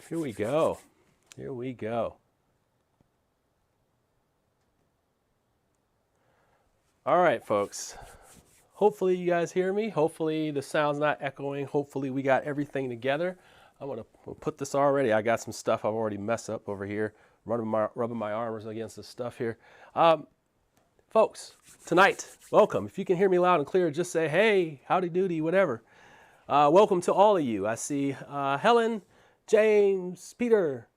Here we go. Here we go. All right, folks. Hopefully you guys hear me. Hopefully the sound's not echoing. Hopefully we got everything together. I'm gonna put this already. I got some stuff I've already messed up over here, rubbing my arms against the stuff here. Folks, tonight, welcome. If you can hear me loud and clear, just say, hey, howdy doody, whatever. Welcome to all of you. I see Helen, James, Peter.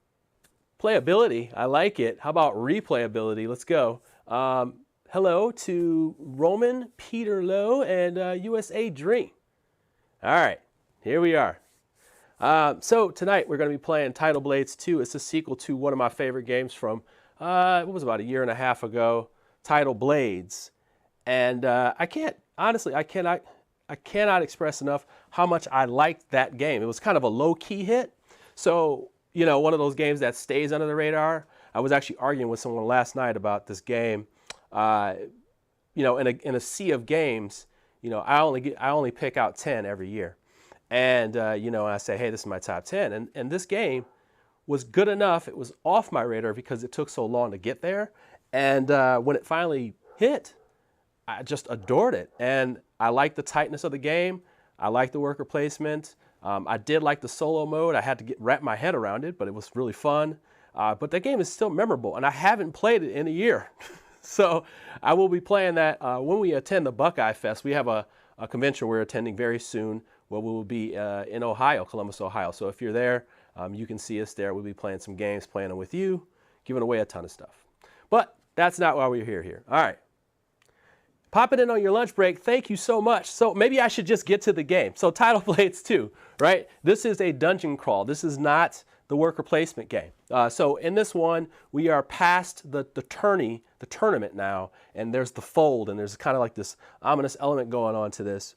Playability, I like it. How about replayability? Let's go. Hello to Roman, Peter Lowe, and USA Dream. All right, here we are. So tonight we're going to be playing Tidal Blades 2. It's a sequel to one of my favorite games from, what was about a year and a half ago, Tidal Blades. And I cannot express enough how much I liked that game. It was kind of a low-key hit. So, you know, one of those games that stays under the radar. I was actually arguing with someone last night about this game. You know, in a sea of games, you know, I only pick out 10 every year. And, you know, I say, hey, this is my top 10. And this game was good enough. It was off my radar because it took so long to get there. And when it finally hit, I just adored it. And I like the tightness of the game. I like the worker placement. I did like the solo mode. I had to wrap my head around it, but it was really fun. But that game is still memorable, and I haven't played it in a year. So I will be playing that when we attend the Buckeye Fest. We have a convention we're attending very soon where we will be in Ohio, Columbus, Ohio. So if you're there, you can see us there. We'll be playing some games, playing them with you, giving away a ton of stuff. But that's not why we're here. All right. Pop it in on your lunch break. Thank you so much. So maybe I should just get to the game. So Tidal Blades 2, right? This is a dungeon crawl. This is not the worker placement game. So in this one, we are past the tournament now, and there's the fold, and there's kind of like this ominous element going on to this.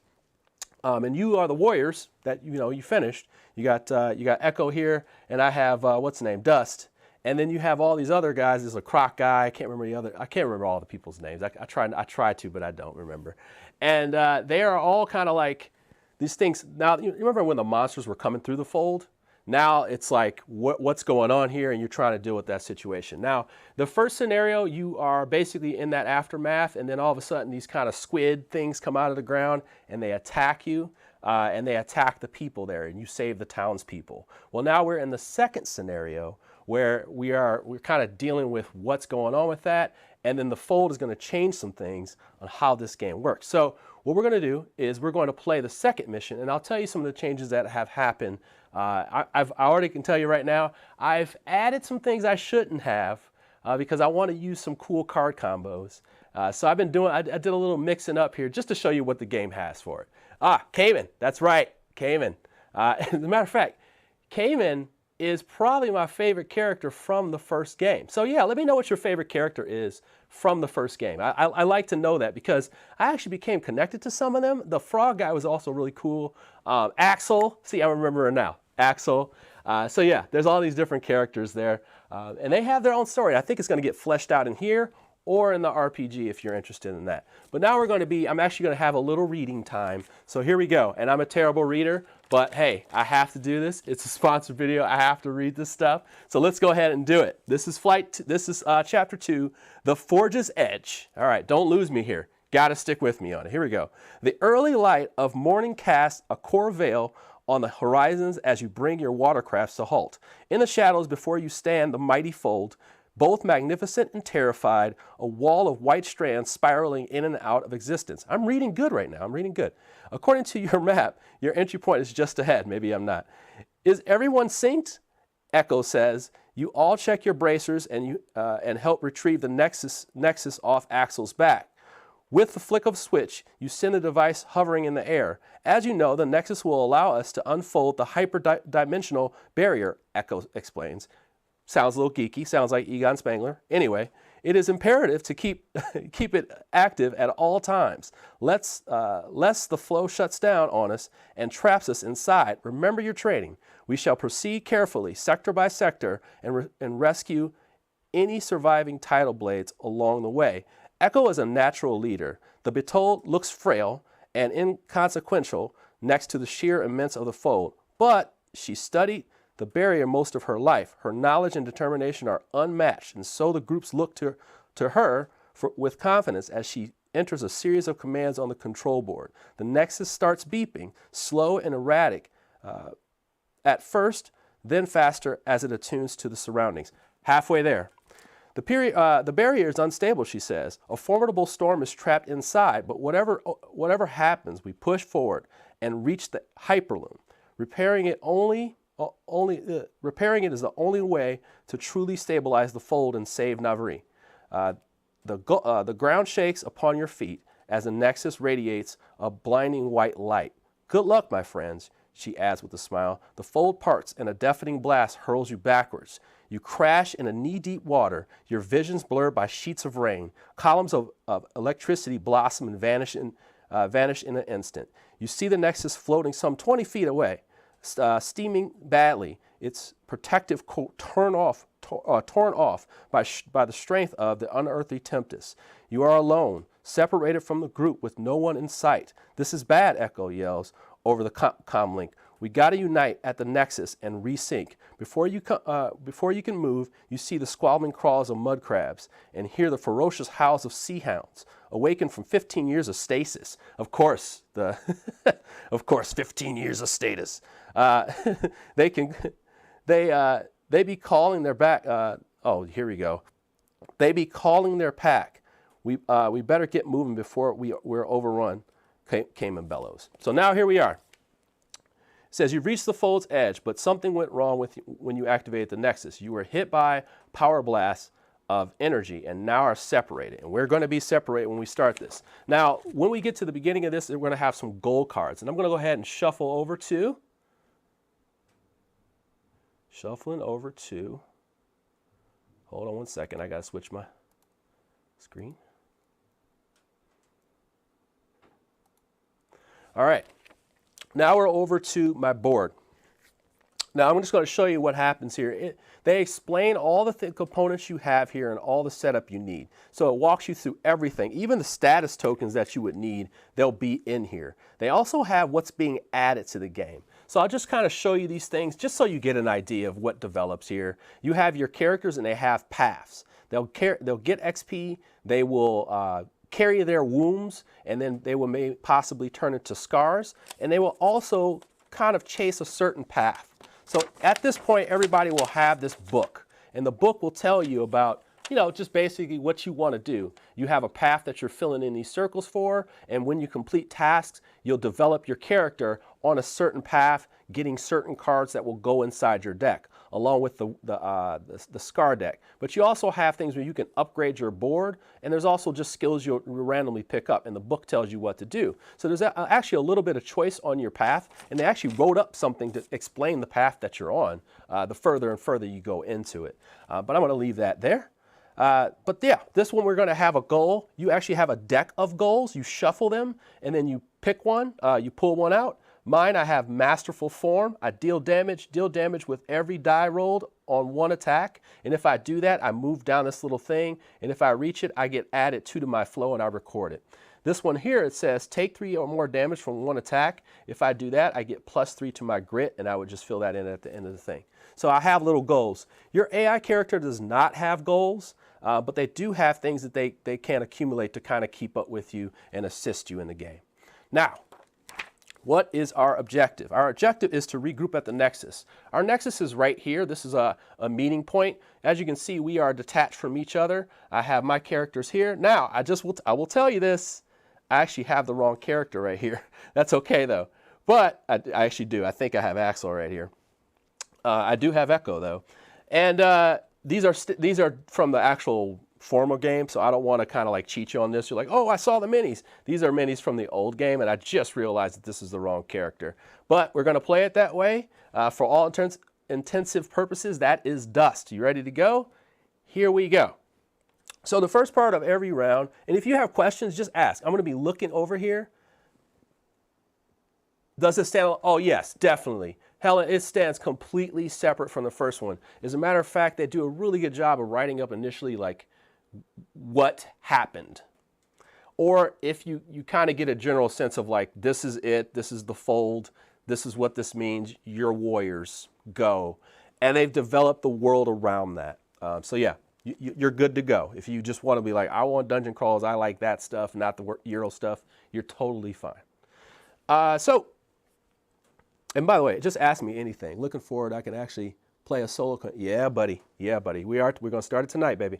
And you are the warriors that you finished. You got Echo here, and I have what's the name, Dust. And then you have all these other guys. There's a croc guy. I can't remember all the people's names. I try to, but I don't remember. And they are all kind of like these things. Now, you remember when the monsters were coming through the fold? Now it's like, what's going on here? And you're trying to deal with that situation. Now, the first scenario, you are basically in that aftermath, and then all of a sudden these kind of squid things come out of the ground, and they attack you, and they attack the people there, and you save the townspeople. Well, now we're in the second scenario, where we're kind of dealing with what's going on with that, and then the fold is going to change some things on how this game works. So what we're going to do is we're going to play the second mission, and I'll tell you some of the changes that have happened. I already can tell you right now, I've added some things I shouldn't have because I want to use some cool card combos. So I did a little mixing up here just to show you what the game has for it. Cayman, that's right, Cayman. As a matter of fact, Cayman is probably my favorite character from the first game. So yeah, let me know what your favorite character is from the first game. I like to know that because I actually became connected to some of them. The frog guy was also really cool. Axel, see, I remember her now. Axel. So yeah, there's all these different characters there. And they have their own story. I think it's going to get fleshed out in here or in the RPG if you're interested in that. But now I'm actually going to have a little reading time. So here we go. And I'm a terrible reader, but hey, I have to do this. It's a sponsored video. I have to read this stuff. So let's go ahead and do it. This is chapter 2, The Forge's Edge. All right, don't lose me here. Got to stick with me on it. Here we go. The early light of morning casts a core veil on the horizons as you bring your watercrafts to halt. In the shadows before you stand the mighty fold, both magnificent and terrified, a wall of white strands spiraling in and out of existence. I'm reading good right now. I'm reading good. According to your map, your entry point is just ahead. Maybe I'm not. Is everyone synced? Echo says. You all check your bracers and help retrieve the nexus off Axel's back. With the flick of a switch, you send the device hovering in the air. As you know, the nexus will allow us to unfold the hyperdimensional barrier, Echo explains. Sounds a little geeky, sounds like Egon Spengler. Anyway, it is imperative to keep it active at all times. Lest the flow shuts down on us and traps us inside. Remember your training. We shall proceed carefully, sector by sector, and rescue any surviving Tidal Blades along the way. Echo is a natural leader. The Betold looks frail and inconsequential next to the sheer immense of the fold, but she studied the barrier most of her life. Her knowledge and determination are unmatched, and so the groups look to her with confidence as she enters a series of commands on the control board. The Nexus starts beeping, slow and erratic at first, then faster as it attunes to the surroundings. Halfway there. The barrier is unstable, she says. A formidable storm is trapped inside, but whatever happens, we push forward and reach the hyperloom. Repairing it is the only way to truly stabilize the fold and save Navri. The ground shakes upon your feet as the Nexus radiates a blinding white light. Good luck, my friends, she adds with a smile. The fold parts and a deafening blast hurls you backwards. You crash in a knee-deep water, your visions blurred by sheets of rain. Columns of electricity blossom and vanish in an instant. You see the Nexus floating some 20 feet away, steaming badly, its protective coat torn off by the strength of the unearthly tempest. You are alone, separated from the group with no one in sight. This is bad, Echo yells over the comlink. We got to unite at the Nexus and resync. Before you can move, you see the squabbling crawls of mud crabs and hear the ferocious howls of sea hounds, awakened from 15 years of stasis. Of course, of course, 15 years of status. They be calling their back. Oh, here we go. They be calling their pack. We better get moving before we're overrun. Came in bellows. So now here we are. It says you've reached the fold's edge, but something went wrong with you when you activated the Nexus. You were hit by power blasts of energy and now are separated. And we're going to be separated when we start this. Now, when we get to the beginning of this, we're going to have some gold cards. And I'm going to go ahead and shuffling over to, hold on one second, I got to switch my screen. All right. Now we're over to my board. Now I'm just going to show you what happens here. They explain all the components you have here and all the setup you need. So it walks you through everything. Even the status tokens that you would need, they'll be in here. They also have what's being added to the game. So I'll just kind of show you these things just so you get an idea of what develops here. You have your characters and they have paths. They'll get XP. They will carry their wounds, and then they will possibly turn into scars, and they will also kind of chase a certain path. So at this point, everybody will have this book, and the book will tell you about, just basically what you want to do. You have a path that you're filling in these circles for, and when you complete tasks, you'll develop your character on a certain path, getting certain cards that will go inside your deck, along with the scar deck. But you also have things where you can upgrade your board, and there's also just skills you'll randomly pick up, and the book tells you what to do. So there's actually a little bit of choice on your path, and they actually wrote up something to explain the path that you're on, the further and further you go into it. But I'm going to leave that there. But yeah, this one we're going to have a goal. You actually have a deck of goals. You shuffle them, and then you pick one, you pull one out. Mine, I have Masterful Form. I deal damage with every die rolled on one attack. And if I do that, I move down this little thing. And if I reach it, I get added 2 to my flow and I record it. This one here, it says take 3 or more damage from one attack. If I do that, I get +3 to my grit, and I would just fill that in at the end of the thing. So I have little goals. Your AI character does not have goals, but they do have things that they can accumulate to kind of keep up with you and assist you in the game. Now, what is our objective? Our objective is to regroup at the Nexus. Our Nexus is right here. This is a meeting point. As you can see, we are detached from each other. I have my characters here. Now, I will tell you this. I actually have the wrong character right here. That's okay, though. But I actually do. I think I have Axel right here. I do have Echo, though. And these are from the actual formal game, so I don't want to kind of like cheat you on this. You're like, oh, I saw the minis. These are minis from the old game, and I just realized that this is the wrong character. But we're going to play it that way. For all intensive purposes, that is Dust. You ready to go? Here we go. So the first part of every round, and if you have questions, just ask. I'm going to be looking over here. Does it stand? Oh, yes, definitely. Helen, it stands completely separate from the first one. As a matter of fact, they do a really good job of writing up initially like what happened. Or if you kind of get a general sense of like, this is it, this is the fold, this is what this means, you're warriors, go. And they've developed the world around that. So yeah, you're good to go. If you just want to be like, I want dungeon crawls, I like that stuff, not the Euro stuff, you're totally fine. And by the way, just ask me anything. Looking forward, I can actually play a solo. Yeah, buddy. Yeah, buddy. We're going to start it tonight, baby.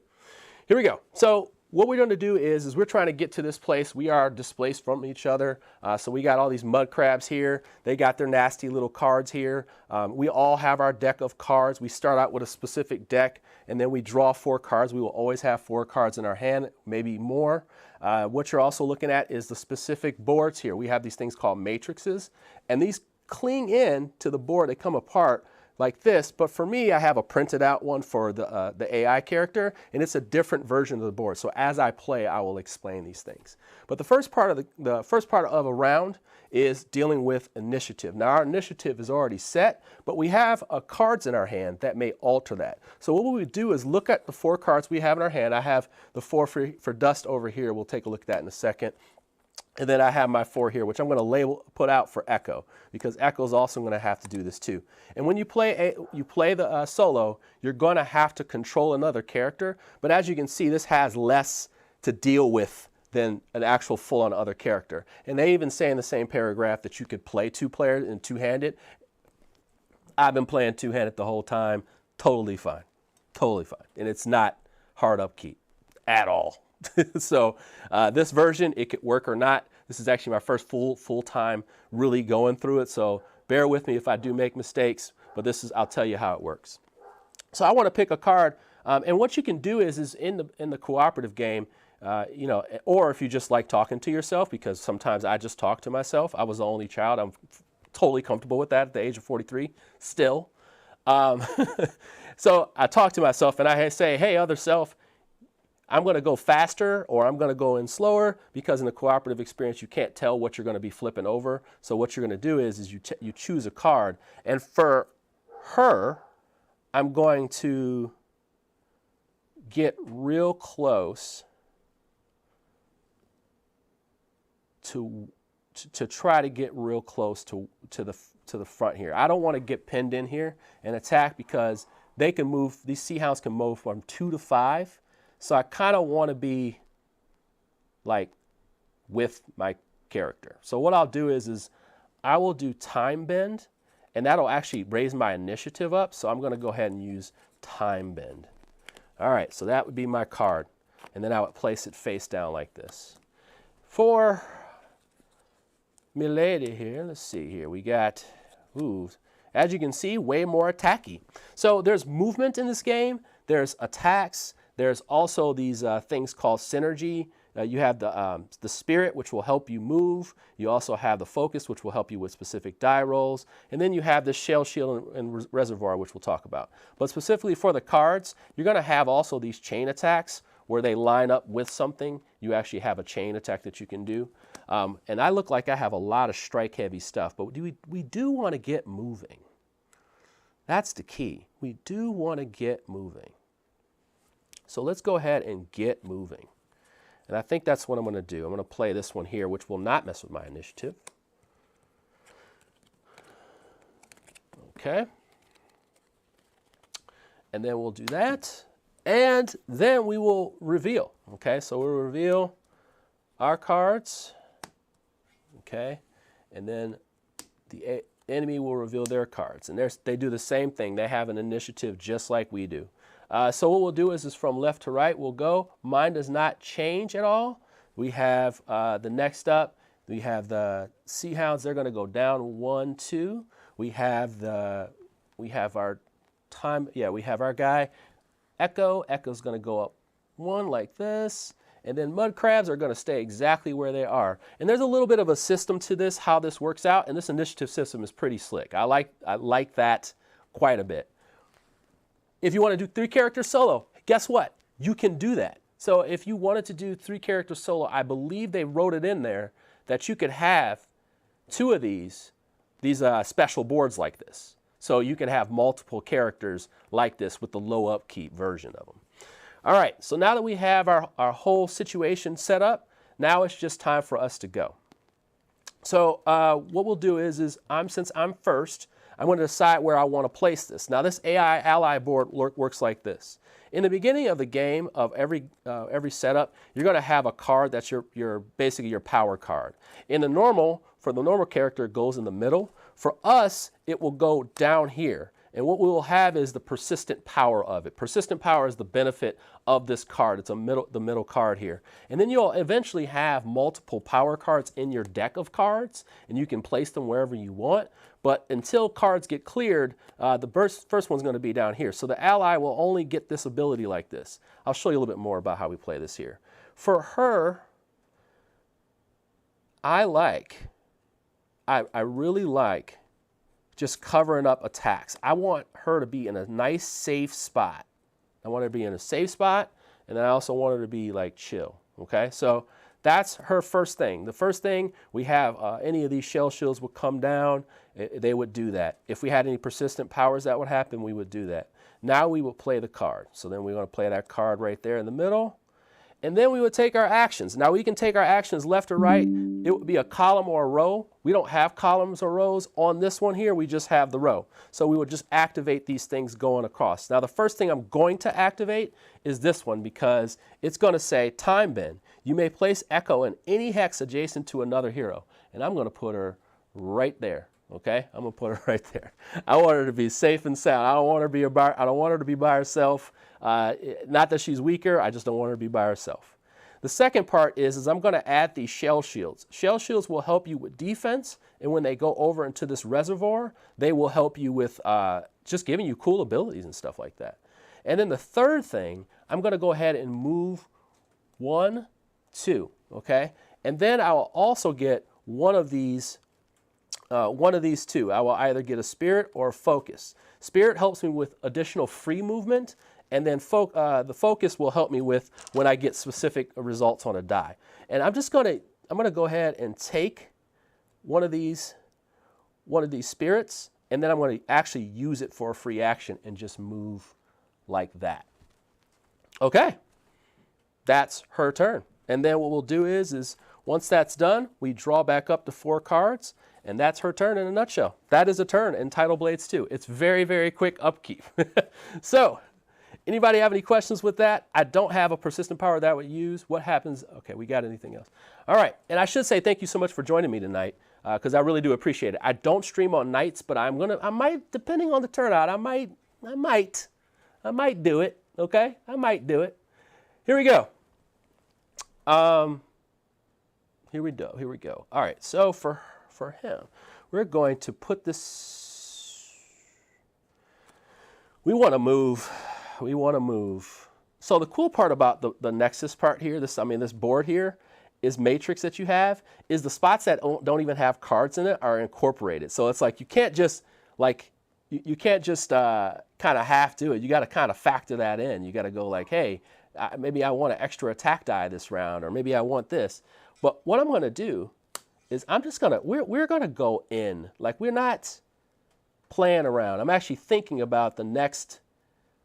Here we go. So what we're going to do is we're trying to get to this place. We are displaced from each other. So we got all these mud crabs here. They got their nasty little cards here. We all have our deck of cards. We start out with a specific deck, and then we draw 4 cards. We will always have 4 cards in our hand, maybe more. What you're also looking at is the specific boards here. We have these things called matrices, and these cling in to the board. They come apart like this, but for me, I have a printed out one for the AI character, and it's a different version of the board. So as I play, I will explain these things. But the first part of the first part of a round is dealing with initiative. Now our initiative is already set, but we have cards in our hand that may alter that. So what we would do is look at the 4 cards we have in our hand. I have the 4 for dust over here. We'll take a look at that in a second. And then I have my 4 here, which I'm going to put out for Echo, because Echo is also going to have to do this too. And when you play the solo, you're going to have to control another character. But as you can see, this has less to deal with than an actual full-on other character. And they even say in the same paragraph that you could play 2 players and 2-handed. I've been playing 2-handed the whole time. Totally fine. Totally fine. And it's not hard upkeep at all. So this version, it could work or not. This is actually my first full time really going through it. So bear with me if I do make mistakes, but I'll tell you how it works. So I want to pick a card, and what you can do is in the cooperative game, you know, or if you just like talking to yourself, because sometimes I just talk to myself. I was the only child. I'm totally comfortable with that at the age of 43 still. So I talk to myself and I say, hey, other self, I'm going to go faster or I'm going to go in slower, because in the cooperative experience, you can't tell what you're going to be flipping over. So what you're going to do is you choose a card. And for her, I'm going to get real close to try to get real close to the front here. I don't want to get pinned in here and attack, because they can move, these Sea Hounds can move from 2 to 5. So I kind of want to be like with my character. So what I'll do is I will do Time Bend, and that'll actually raise my initiative up. So I'm going to go ahead and use Time Bend. All right, so that would be my card. And then I would place it face down like this. For Milady here, let's see here. We got, as you can see, way more attacky. So there's movement in this game. There's attacks. There's also these things called synergy. You have the spirit, which will help you move. You also have the focus, which will help you with specific die rolls. And then you have the shell, shield, and reservoir, which we'll talk about. But specifically for the cards, you're going to have also these chain attacks where they line up with something. You actually have a chain attack that you can do. And I look like I have a lot of strike-heavy stuff, but we do want to get moving. That's the key. We do want to get moving. So let's go ahead and get moving. And I think that's what I'm going to do. I'm going to play this one here, which will not mess with my initiative. Okay. And then we'll do that. And then we will reveal. Okay, so we'll reveal our cards. Okay. And then the enemy will reveal their cards. And they do the same thing. They have an initiative just like we do. So what we'll do is from left to right, we'll go. Mine does not change at all. We have the next up, we have the Sea Hounds. They're going to go down 1, 2. We have our time. Yeah, we have our guy Echo. Echo's going to go up 1 like this. And then mud crabs are going to stay exactly where they are. And there's a little bit of a system to this, how this works out. And this initiative system is pretty slick. I like that quite a bit. If you want to do 3 characters solo, guess what? You can do that. So if you wanted to do 3 characters solo, I believe they wrote it in there that you could have 2 of these special boards like this. So you can have multiple characters like this with the low upkeep version of them. All right, so now that we have our whole situation set up, now it's just time for us to go. So what we'll do is since I'm first, I'm going to decide where I want to place this. Now this AI ally board works like this. In the beginning of the game of every setup, you're going to have a card that's basically your power card. For the normal character, it goes in the middle. For us, it will go down here. And what we will have is the persistent power of it. Persistent power is the benefit of this card. It's the middle card here. And then you'll eventually have multiple power cards in your deck of cards, and you can place them wherever you want. But until cards get cleared, the first one's going to be down here. So the ally will only get this ability like this. I'll show you a little bit more about how we play this here. For her, I really like just covering up attacks. I want her to be in a nice, safe spot. I want her to be in a safe spot, and then I also want her to be like chill, okay? So that's her first thing. The first thing, we have any of these shell shields would come down, they would do that. If we had any persistent powers that would happen, we would do that. Now we would play the card. So then we're going to play that card right there in the middle. And then we would take our actions. Now we can take our actions left or right. It would be a column or a row. We don't have columns or rows on this one here. We just have the row. So we would just activate these things going across. Now the first thing I'm going to activate is this one because it's going to say time bend. You may place Echo in any hex adjacent to another hero. And I'm going to put her right there. Okay, I'm gonna put her right there. I want her to be safe and sound. I don't want her to be by herself. Not that she's weaker. I just don't want her to be by herself. The second part is I'm going to add these shell shields. Shell shields will help you with defense, and when they go over into this reservoir, they will help you with just giving you cool abilities and stuff like that. And then the third thing, I'm going to go ahead and move 1, 2. Okay, and then I will also get one of these two. I will either get a spirit or a focus. Spirit helps me with additional free movement, and then the focus will help me with when I get specific results on a die. And I'm going to go ahead and take one of these spirits, and then I'm going to actually use it for a free action and just move like that. Okay, that's her turn. And then what we'll do is once that's done, we draw back up to 4 cards. And that's her turn in a nutshell. That is a turn in Tidal Blades 2. It's very, very quick upkeep. So, anybody have any questions with that? I don't have a persistent power that I would use. What happens? Okay, we got anything else? All right, and I should say thank you so much for joining me tonight because I really do appreciate it. I don't stream on nights, but I might, depending on the turnout, I might do it. Okay, I might do it. Here we go. Here we go. All right, so for him, we're going to put this, we want to move. So the cool part about the Nexus part here, this board here, is matrix that you have, is the spots that don't even have cards in it are incorporated. So it's like you can't just kind of half do it. You got to kind of factor that in. You got to go like, hey, maybe I want an extra attack die this round, or maybe I want this. But what I'm going to do is we're going to go in. Like, we're not playing around. I'm actually thinking about the next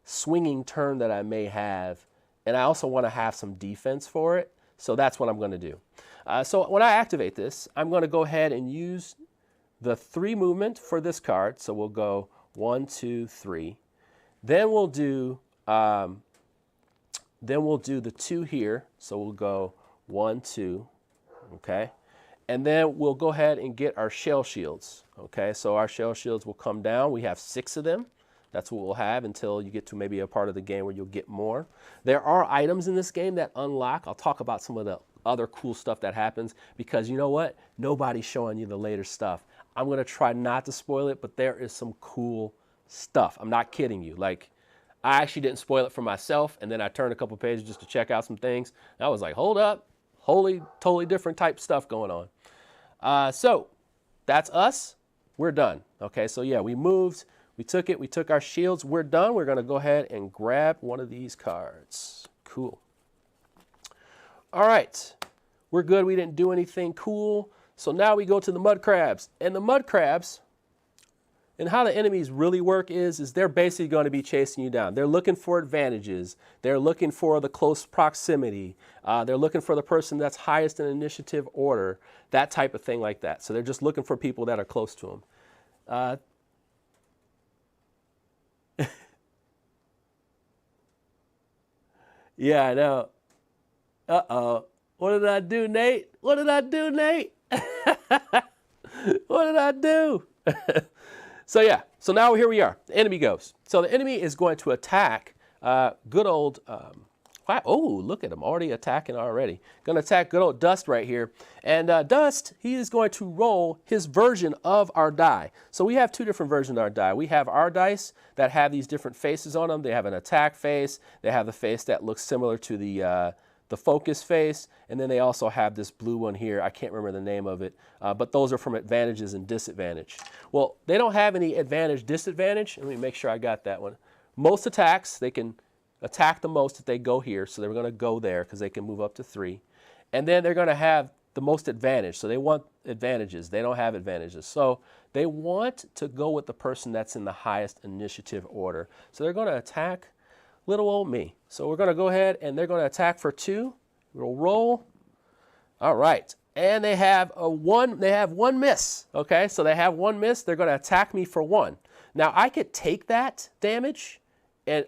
swinging turn that I may have, and I also want to have some defense for it. So that's what I'm going to do. So when I activate this, I'm going to go ahead and use the 3 movement for this card. So we'll go 1, 2, 3. Then we'll do the 2 here. So we'll go 1, 2. Okay. And then we'll go ahead and get our shell shields. Okay, so our shell shields will come down. We have 6 of them. That's what we'll have until you get to maybe a part of the game where you'll get more. There are items in this game that unlock. I'll talk about some of the other cool stuff that happens because you know what? Nobody's showing you the later stuff. I'm going to try not to spoil it, but there is some cool stuff. I'm not kidding you. Like, I actually didn't spoil it for myself, and then I turned a couple pages just to check out some things. And I was like, hold up. Totally different type stuff going on. So that's us. We're done. Okay, so yeah, we moved. We took it. We took our shields. We're done. We're going to go ahead and grab one of these cards. Cool. All right. We're good. We didn't do anything cool. So now we go to the mud crabs. And the mud crabs, and how the enemies really work is they're basically going to be chasing you down. They're looking for advantages. They're looking for the close proximity. They're looking for the person that's highest in initiative order, that type of thing like that. So they're just looking for people that are close to them. Yeah, I know. Uh-oh. What did I do, Nate? What did I do, Nate? What did I do? So yeah, so now here we are. The enemy goes. So the enemy is going to attack good old, wow, oh, look at him already attacking already. Going to attack good old Dust right here. And Dust, he is going to roll his version of our die. So we have two different versions of our die. We have our dice that have these different faces on them. They have an attack face. They have the face that looks similar to the focus face, and then they also have this blue one here. I can't remember the name of it, but those are from advantages and disadvantage. Well, they don't have any advantage, disadvantage. Let me make sure I got that one. Most attacks, they can attack the most if they go here, so they're going to go there because they can move up to 3. And then they're going to have the most advantage, so they want advantages. They don't have advantages, so they want to go with the person that's in the highest initiative order. So they're going to attack little old me. So we're going to go ahead and they're going to attack for 2. We'll roll. All right. And they have one miss. Okay, so they have 1 miss. They're going to attack me for 1. Now I could take that damage,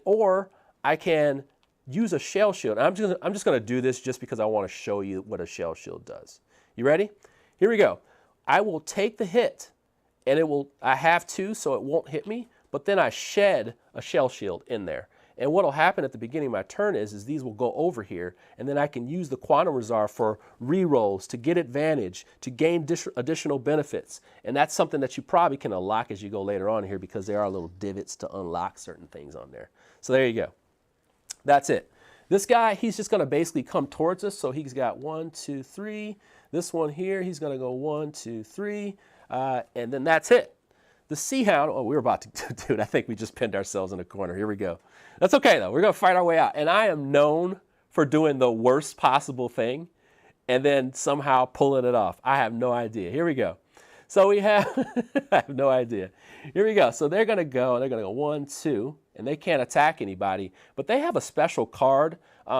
or I can use a shell shield. I'm just going to do this just because I want to show you what a shell shield does. You ready? Here we go. I will take the hit, and I have 2, so it won't hit me. But then I shed a shell shield in there. And what will happen at the beginning of my turn is these will go over here, and then I can use the Quantum Reserve for re-rolls, to get advantage, to gain additional benefits. And that's something that you probably can unlock as you go later on here, because there are little divots to unlock certain things on there. So there you go. That's it. This guy, he's just going to basically come towards us. So he's got 1, 2, 3. This one here, he's going to go 1, 2, 3. And then that's it. The Sea Hound, oh, we were about to, dude, I think we just pinned ourselves in a corner. Here we go. That's okay, though. We're going to fight our way out. And I am known for doing the worst possible thing and then somehow pulling it off. I have no idea. Here we go. So we have, I have no idea. Here we go. So they're going to go, and they're going to go 1, 2, and they can't attack anybody, but they have a special card.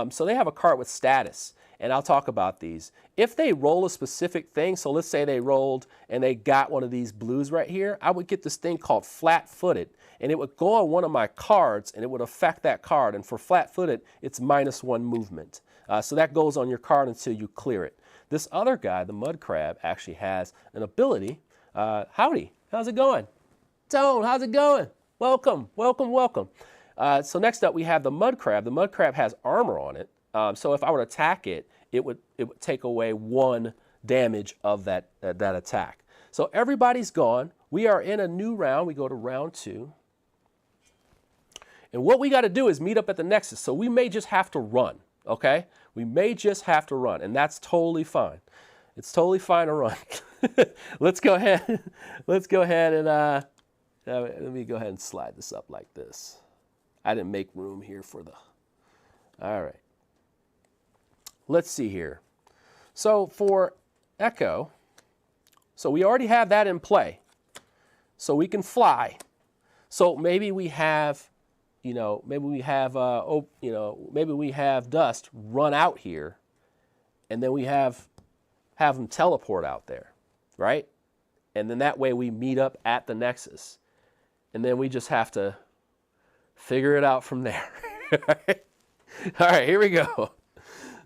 So they have a card with status, and I'll talk about these. If they roll a specific thing, so let's say they rolled and they got one of these blues right here, I would get this thing called flat-footed, and it would go on one of my cards, and it would affect that card. And for flat-footed, it's -1 movement. So that goes on your card until you clear it. This other guy, the Mud Crab, actually has an ability. Howdy, how's it going? Tone, how's it going? Welcome, welcome, welcome. So next up we have the Mud Crab. The Mud Crab has armor on it. So if I were to attack it, it would take away 1 damage of that attack. So everybody's gone. We are in a new round. We go to round 2. And what we got to do is meet up at the Nexus. So we may just have to run, okay? We may just have to run, and that's totally fine. It's totally fine to run. Let's go ahead. Let's go ahead and let me go ahead and slide this up like this. I didn't make room here for the. All right. Let's see here. So for Echo, so we already have that in play. So we can fly. So maybe we have, maybe we have Dust run out here, and then we have them teleport out there, right? And then that way we meet up at the Nexus, and then we just have to figure it out from there. All right, here we go.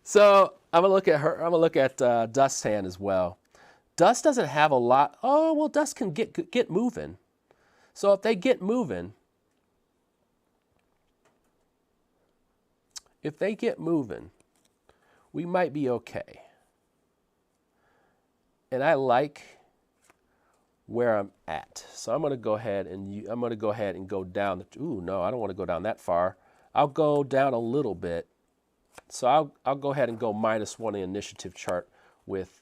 So I'm gonna look at her. I'm gonna look at Dust's hand as well. Dust doesn't have a lot. Oh well, Dust can get moving. So if they get moving, we might be okay. And I like where I'm at. So I'm gonna go ahead and go down. Ooh, no, I don't want to go down that far. I'll go down a little bit. So I'll go ahead and go -1 the initiative chart with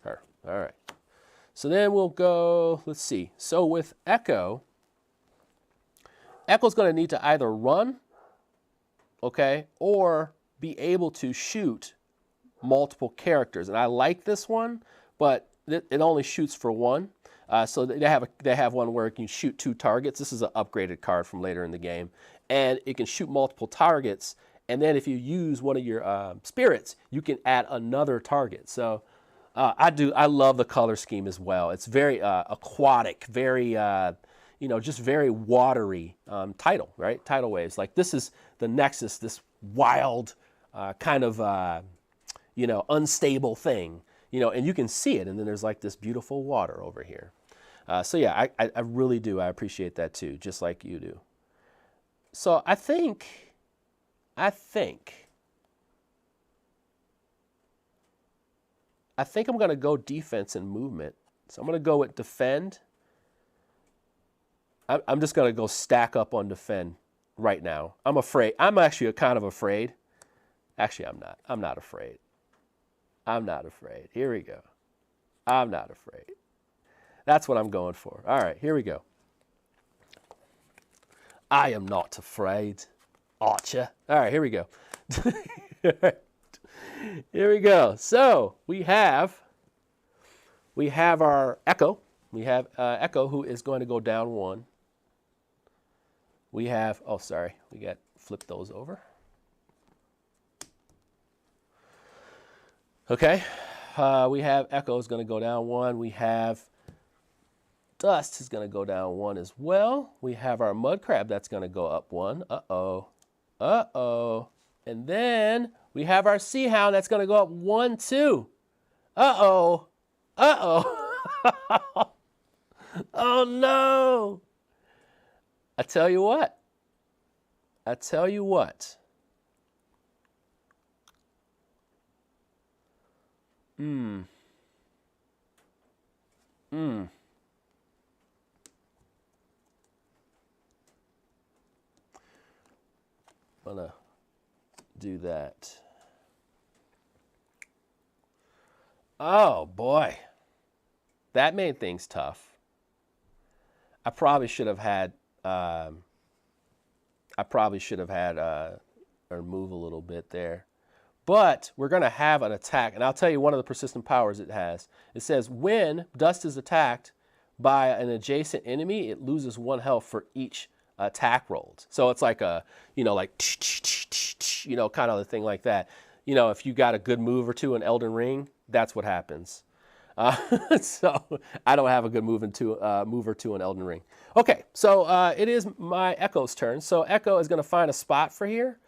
her. All right. So then we'll go, let's see. So with Echo's going to need to either run, okay, or be able to shoot multiple characters. And I like this one, but it only shoots for 1. So they have one where it can shoot 2 targets. This is an upgraded card from later in the game. And it can shoot multiple targets. And then if you use one of your spirits, you can add another target. So I love the color scheme as well. It's very aquatic, very, just very watery tidal, right? Tidal waves. Like this is the Nexus, this wild, kind of, you know, unstable thing, you know, and you can see it. And then there's like this beautiful water over here. So yeah, I really do. I appreciate that too, just like you do. So I think I'm going to go defense and movement. So I'm going to go with defend. I'm just going to go stack up on defend right now. I'm afraid. I'm actually kind of afraid. Actually, I'm not. I'm not afraid. I'm not afraid. Here we go. I'm not afraid. That's what I'm going for. All right, here we go. I am not afraid, Archer. All right, here we go. Here we go. So we have our Echo. We have Echo who is going to go down 1. We have, oh, sorry, we got flip those over. Okay, we have Echo is going to go down 1. We have Dust is going to go down 1 as well. We have our Mud Crab that's going to go up 1. Uh-oh. Uh-oh. And then we have our Sea Hound that's going to go up 1 too. Uh-oh. Uh-oh. Oh no. I tell you what. I'm gonna do that. Oh boy, that made things tough. I probably should have had or move a little bit there. But we're going to have an attack, and I'll tell you one of the persistent powers it has. It says when Dust is attacked by an adjacent enemy, it loses 1 health for each attack rolled. So it's like a, you know, like, you know, kind of a thing like that. You know, if you got a good move or two in Elden Ring, that's what happens. So I don't have a good move or two in Elden Ring. Okay, so it is my Echo's turn. So Echo is going to find a spot for here.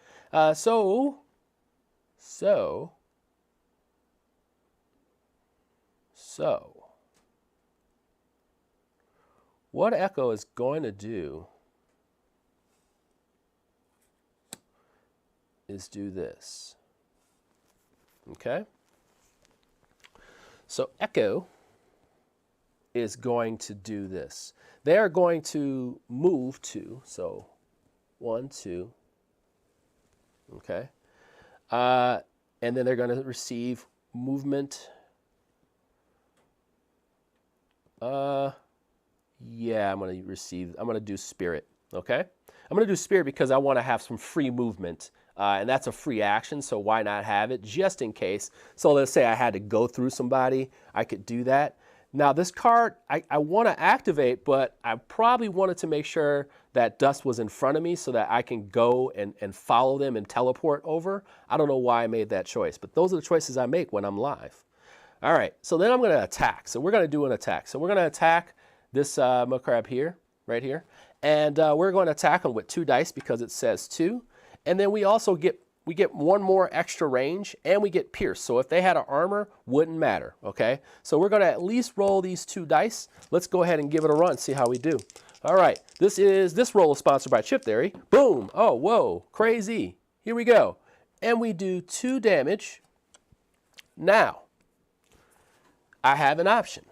So what Echo is going to do is do this. Okay? So Echo is going to do this. They are going to move 2. So 1, 2. Okay? And then they're going to receive movement. Yeah, I'm going to do Spirit. Okay? I'm going to do Spirit because I want to have some free movement. And that's a free action, so why not have it just in case? So let's say I had to go through somebody, I could do that. Now this card, I want to activate, but I probably wanted to make sure that Dust was in front of me so that I can go and follow them and teleport over. I don't know why I made that choice, but those are the choices I make when I'm live. All right, so then I'm going to attack. So we're going to do an attack. So we're going to attack this Mud Crab here, right here. And we're going to attack him with 2 dice because it says 2. And then we also get 1 more extra range, and we get Pierce. So if they had an armor, wouldn't matter, okay? So we're going to at least roll these 2 dice. Let's go ahead and give it a run, see how we do. All right, this roll is sponsored by Chip Theory. Boom! Oh, whoa, crazy. Here we go. And we do 2 damage. Now, I have an option.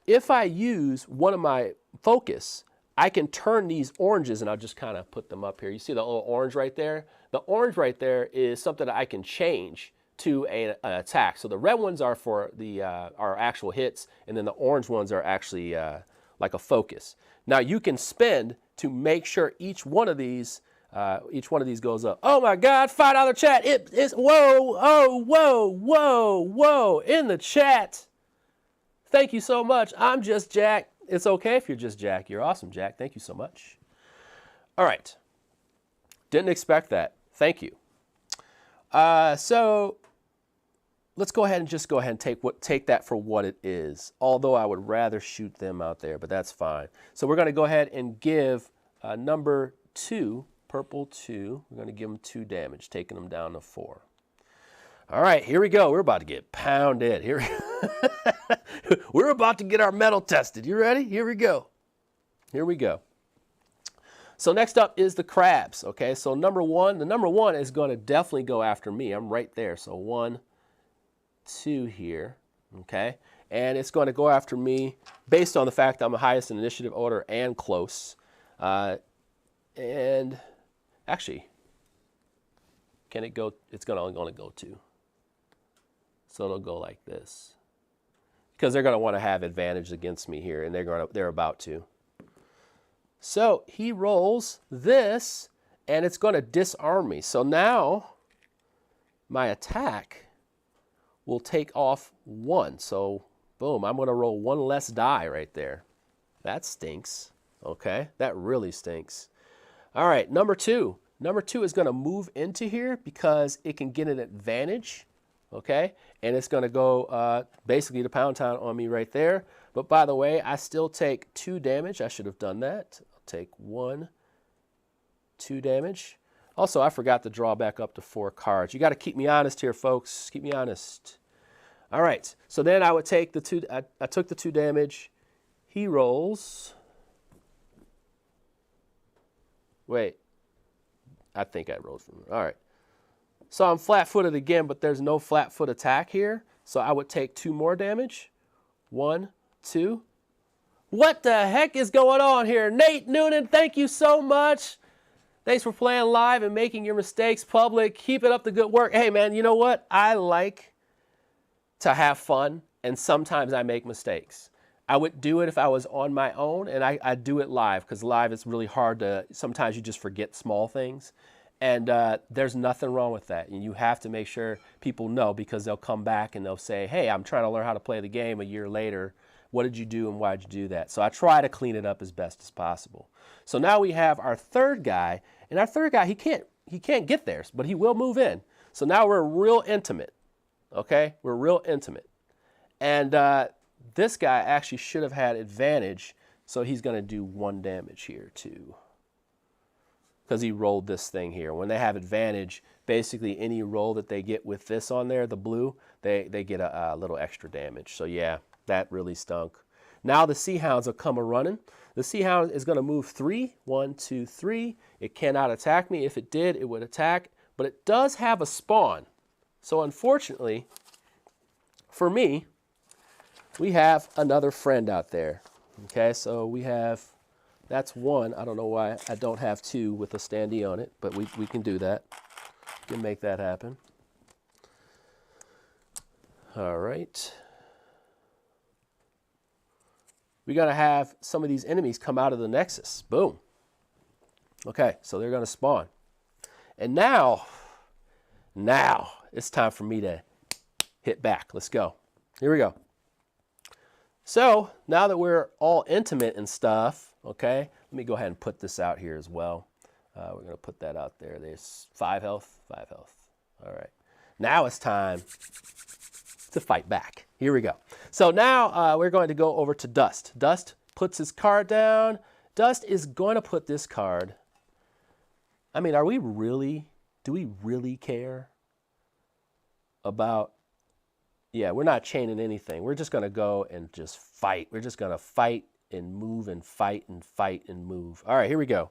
If I use one of my focus, I can turn these oranges, and I'll just kind of put them up here. You see the little orange right there? The orange right there is something that I can change to an attack. So the red ones are for the our actual hits, and then the orange ones are actually like a focus. Now you can spend to make sure each one of these goes up. Oh my God! $5 chat. It's whoa! Oh whoa! Whoa! Whoa! In the chat. Thank you so much. I'm just Jack. It's okay if you're just Jack. You're awesome, Jack. Thank you so much. All right. Didn't expect that. Thank you. So let's go ahead and take that for what it is. Although I would rather shoot them out there, but that's fine. So we're going to go ahead and give number 2 Purple 2. We're going to give him 2 damage, taking him down to 4. All right, here we go. We're about to get pounded. Here, we're about to get our metal tested. You ready? Here we go. Here we go. So next up is the crabs. Okay, so the number 1 is going to definitely go after me. I'm right there. So 1, 2 here. Okay, and it's going to go after me based on the fact I'm the highest in initiative order and close. And actually, can it go? It's only going to go 2. So it'll go like this, because they're going to want to have advantage against me here, and they're about to. So he rolls this, and it's going to disarm me. So now my attack will take off 1. So boom, I'm going to roll 1 less die right there. That stinks. Okay, that really stinks. All right, number 2. Number 2 is going to move into here because it can get an advantage. Okay, and it's going to go basically to pound town on me right there. But by the way, I still take 2 damage. I should have done that. I'll take 1, 2 damage. Also, I forgot to draw back up to 4 cards. You got to keep me honest here, folks. Keep me honest. All right, so then I would take the 2. I took the 2 damage. He rolls. Wait, I think I rolled from. All right. So I'm flat-footed again, but there's no flat-foot attack here. So I would take 2 more damage. 1, 2. What the heck is going on here? Nate Noonan, thank you so much. Thanks for playing live and making your mistakes public. Keep it up the good work. Hey, man, you know what? I like to have fun, and sometimes I make mistakes. I would do it if I was on my own, and I do it live, because live it's really hard to, sometimes you just forget small things. And there's nothing wrong with that. And you have to make sure people know, because they'll come back and they'll say, hey, I'm trying to learn how to play the game a year later. What did you do and why did you do that? So I try to clean it up as best as possible. So now we have our 3rd guy. And our 3rd guy, he can't get there, but he will move in. So now we're real intimate. Okay? We're real intimate. And this guy actually should have had advantage. So he's going to do 1 damage here too, because he rolled this thing here. When they have advantage, basically any roll that they get with this on there, the blue, they get a little extra damage. So yeah, that really stunk. Now the Sea Hounds will come a-running. The Sea Hound is going to move 3. 1, 2, 3. It cannot attack me. If it did, it would attack. But it does have a spawn. So unfortunately, for me, we have another friend out there. Okay, so we have... That's 1. I don't know why I don't have 2 with a standee on it, but we can do that. We can make that happen. All right. We got to have some of these enemies come out of the Nexus. Boom. Okay, so they're going to spawn. And now it's time for me to hit back. Let's go. Here we go. So now that we're all intimate and stuff, okay, let me go ahead and put this out here as well. We're going to put that out there. There's 5 health, 5 health. All right. Now it's time to fight back. Here we go. So now we're going to go over to Dust. Dust puts his card down. Dust is going to put this card. I mean, do we really care about... Yeah, we're not chaining anything. We're just going to go and just fight. We're just going to fight and move and fight and fight and move. All right, here we go.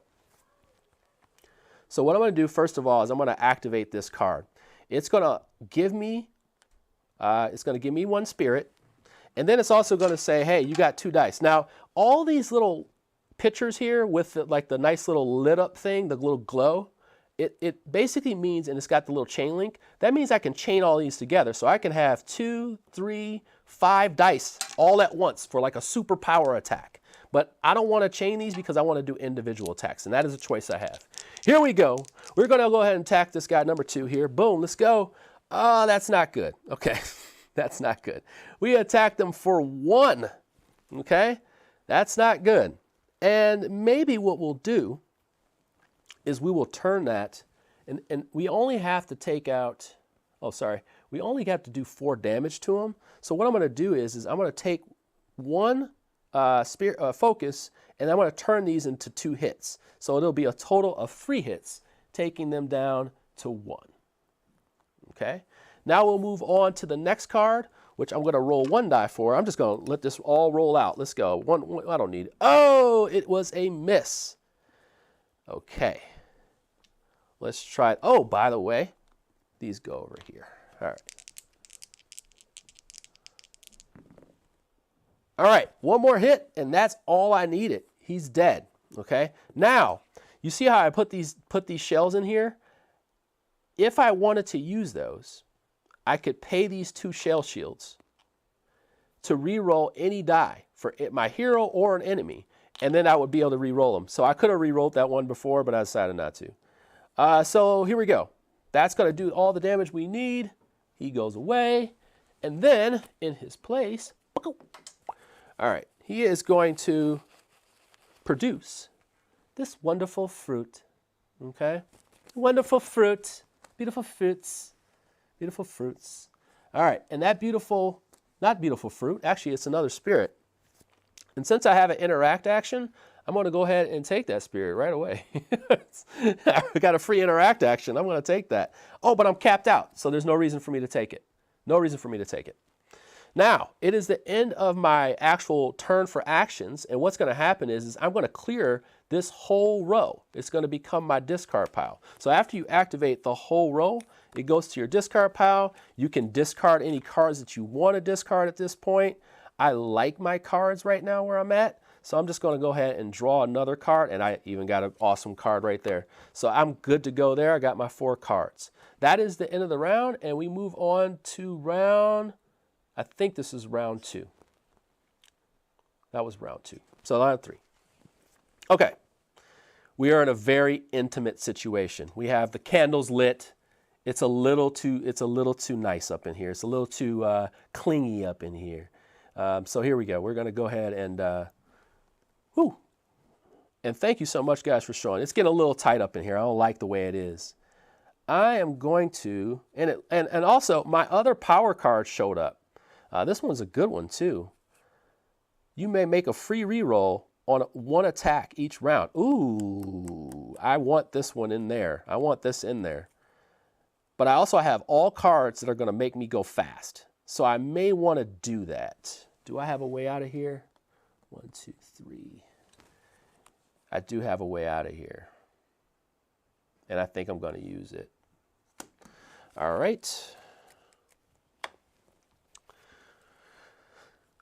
So what I'm going to do first of all is I'm going to activate this card. It's going to give me 1 spirit, and then it's also going to say, hey, you got 2 dice. Now, all these little pictures here with the nice little lit up thing, the little glow, it basically means, and it's got the little chain link, that means I can chain all these together. So I can have 2, 3, 5 dice all at once for like a super power attack. But I don't want to chain these because I want to do individual attacks, and that is a choice I have. Here we go. We're going to go ahead and attack this guy number 2 here. Boom, let's go. Oh, that's not good. Okay, that's not good. We attacked them for 1. Okay, that's not good. And maybe what we'll do is we will turn that, and we only have to take out, oh, sorry, we only have to do 4 damage to him. So what I'm going to do is I'm going to take 1 focus, and I'm going to turn these into 2 hits. So it'll be a total of 3 hits, taking them down to 1. Okay. Now we'll move on to the next card, which I'm going to roll 1 die for. I'm just going to let this all roll out. Let's go. One, I don't need it. Oh, it was a miss. Okay. Let's try it. Oh, by the way, these go over here. All right. All right, 1 more hit, and that's all I needed. He's dead. Okay. Now, you see how I put these shells in here? If I wanted to use those, I could pay these 2 shell shields to re-roll any die for my hero or an enemy, and then I would be able to re-roll them. So I could have re-rolled that one before, but I decided not to. So here we go. That's going to do all the damage we need. He goes away, and then in his place, all right, he is going to produce this wonderful fruit. Okay, wonderful fruit, beautiful fruits. Beautiful fruits. All right, and that beautiful, not beautiful fruit, actually it's another spirit. And since I have an interact action, I'm going to go ahead and take that spirit right away. I got a free interact action. I'm going to take that. Oh, but I'm capped out, so there's no reason for me to take it. No reason for me to take it. Now, it is the end of my actual turn for actions, and what's going to happen is I'm going to clear this whole row. It's going to become my discard pile. So after you activate the whole row, it goes to your discard pile. You can discard any cards that you want to discard at this point. I like my cards right now where I'm at, so I'm just going to go ahead and draw another card, and I even got an awesome card right there. So I'm good to go there. I got my 4 cards. That is the end of the round, and we move on to round, I think this is round 2. That was round 2. So round 3. Okay. We are in a very intimate situation. We have the candles lit. It's a little too nice up in here. It's a little too clingy up in here. So here we go. We're going to go ahead and and thank you so much, guys, for showing. It's getting a little tight up in here. I don't like the way it is. I am going to, and also my other power card showed up. This one's a good one too. You may make a free reroll on 1 attack each round. Ooh, I want this one in there. I want this in there. But I also have all cards that are going to make me go fast. So I may want to do that. Do I have a way out of here? 1, 2, 3. I do have a way out of here. And I think I'm going to use it. All right.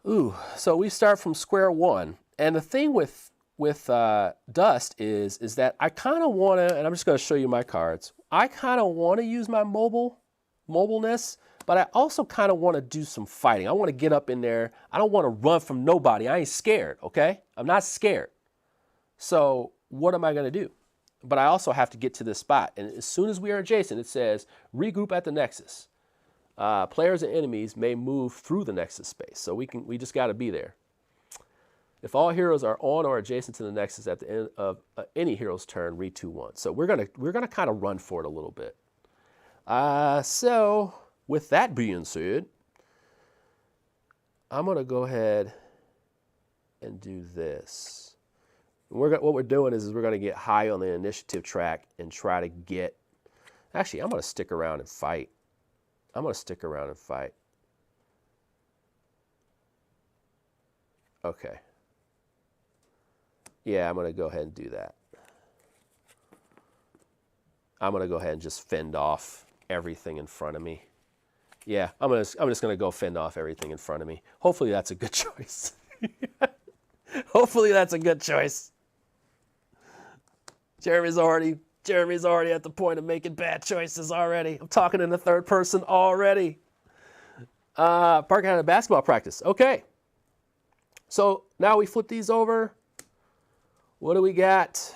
Ooh, so we start from square one. And the thing with Dust is that I kind of want to, and I'm just going to show you my cards. I kind of want to use my mobileness, but I also kind of want to do some fighting. I want to get up in there. I don't want to run from nobody. I ain't scared, okay? I'm not scared. So what am I going to do? But I also have to get to this spot. And as soon as we are adjacent, it says regroup at the Nexus. Players and enemies may move through the Nexus space. So we just got to be there. If all heroes are on or adjacent to the Nexus at the end of any hero's turn, read 2/1. So we're gonna kind of run for it a little bit. So with that being said, I'm gonna go ahead and do this. What we're doing is we're gonna get high on the initiative track and try to get. Actually, I'm gonna stick around and fight. Okay. Yeah, I'm going to go ahead and do that. I'm going to go ahead and just fend off everything in front of me. Yeah, I'm just going to go fend off everything in front of me. Hopefully that's a good choice. Hopefully that's a good choice. Jeremy's already at the point of making bad choices already. I'm talking in the third person already. Parker had a basketball practice. Okay. So now we flip these over. What do we got?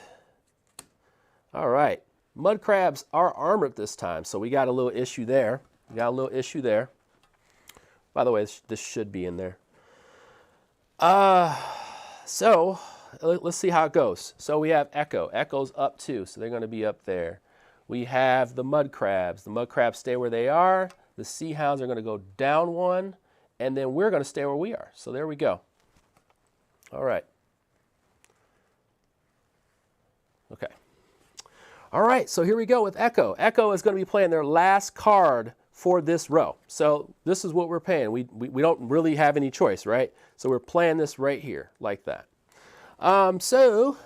All right. Mud crabs are armored this time, so we got a little issue there. By the way, this should be in there. So let's see how it goes. So we have Echo. Echo's up too, so they're going to be up there. We have the mud crabs. The mud crabs stay where they are. The sea hounds are going to go down 1, and then we're going to stay where we are. So there we go. All right. Okay. All right, so here we go with Echo. Echo is going to be playing their last card for this row. So this is what we're playing. We don't really have any choice, right? So we're playing this right here, like that. So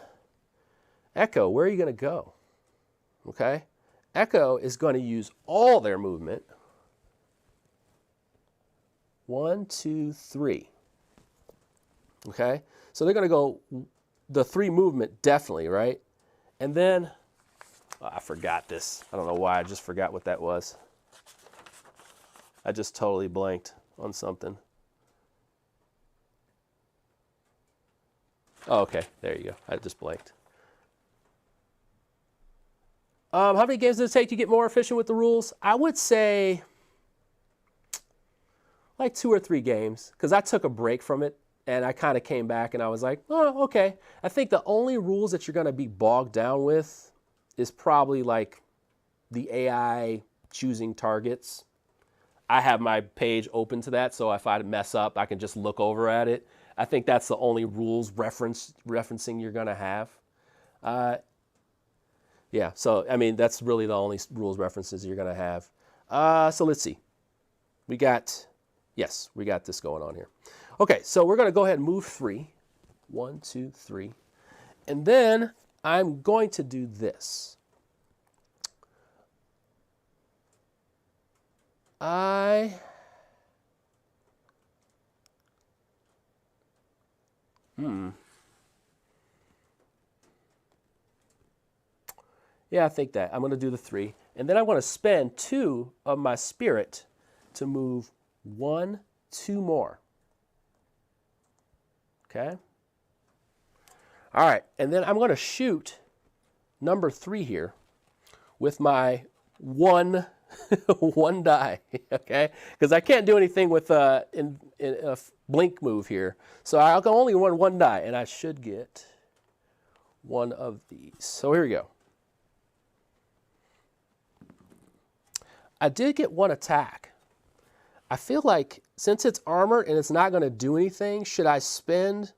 Echo, where are you going to go? Okay. Echo is going to use all their movement. 1, 2, 3. Okay. So they're going to go the 3 movement, definitely, right? And then, oh, I forgot this. I don't know why. I just forgot what that was. I just totally blanked on something. Oh, okay. There you go. I just blanked. How many games does it take to get more efficient with the rules? I would say like 2 or 3 games, because I took a break from it and I kind of came back and I was like, oh, okay. I think the only rules that you're going to be bogged down with is probably like the AI choosing targets. I have my page open to that, so if I mess up, I can just look over at it. I think that's the only rules referencing you're going to have. Yeah, so, I mean, that's really the only rules references you're going to have. So let's see. We got this going on here. Okay, so we're going to go ahead and move 3. 1, 2, 3. And then I'm going to do this. Yeah, I think that. I'm going to do the 3. And then I'm going to spend 2 of my spirit to move 1, 2 more. Okay? All right. And then I'm going to shoot number 3 here with my 1 die, okay? Because I can't do anything with in a blink move here. So I'll only run 1 die, and I should get 1 of these. So here we go. I did get 1 attack. I feel like since it's armored and it's not going to do anything, should I spend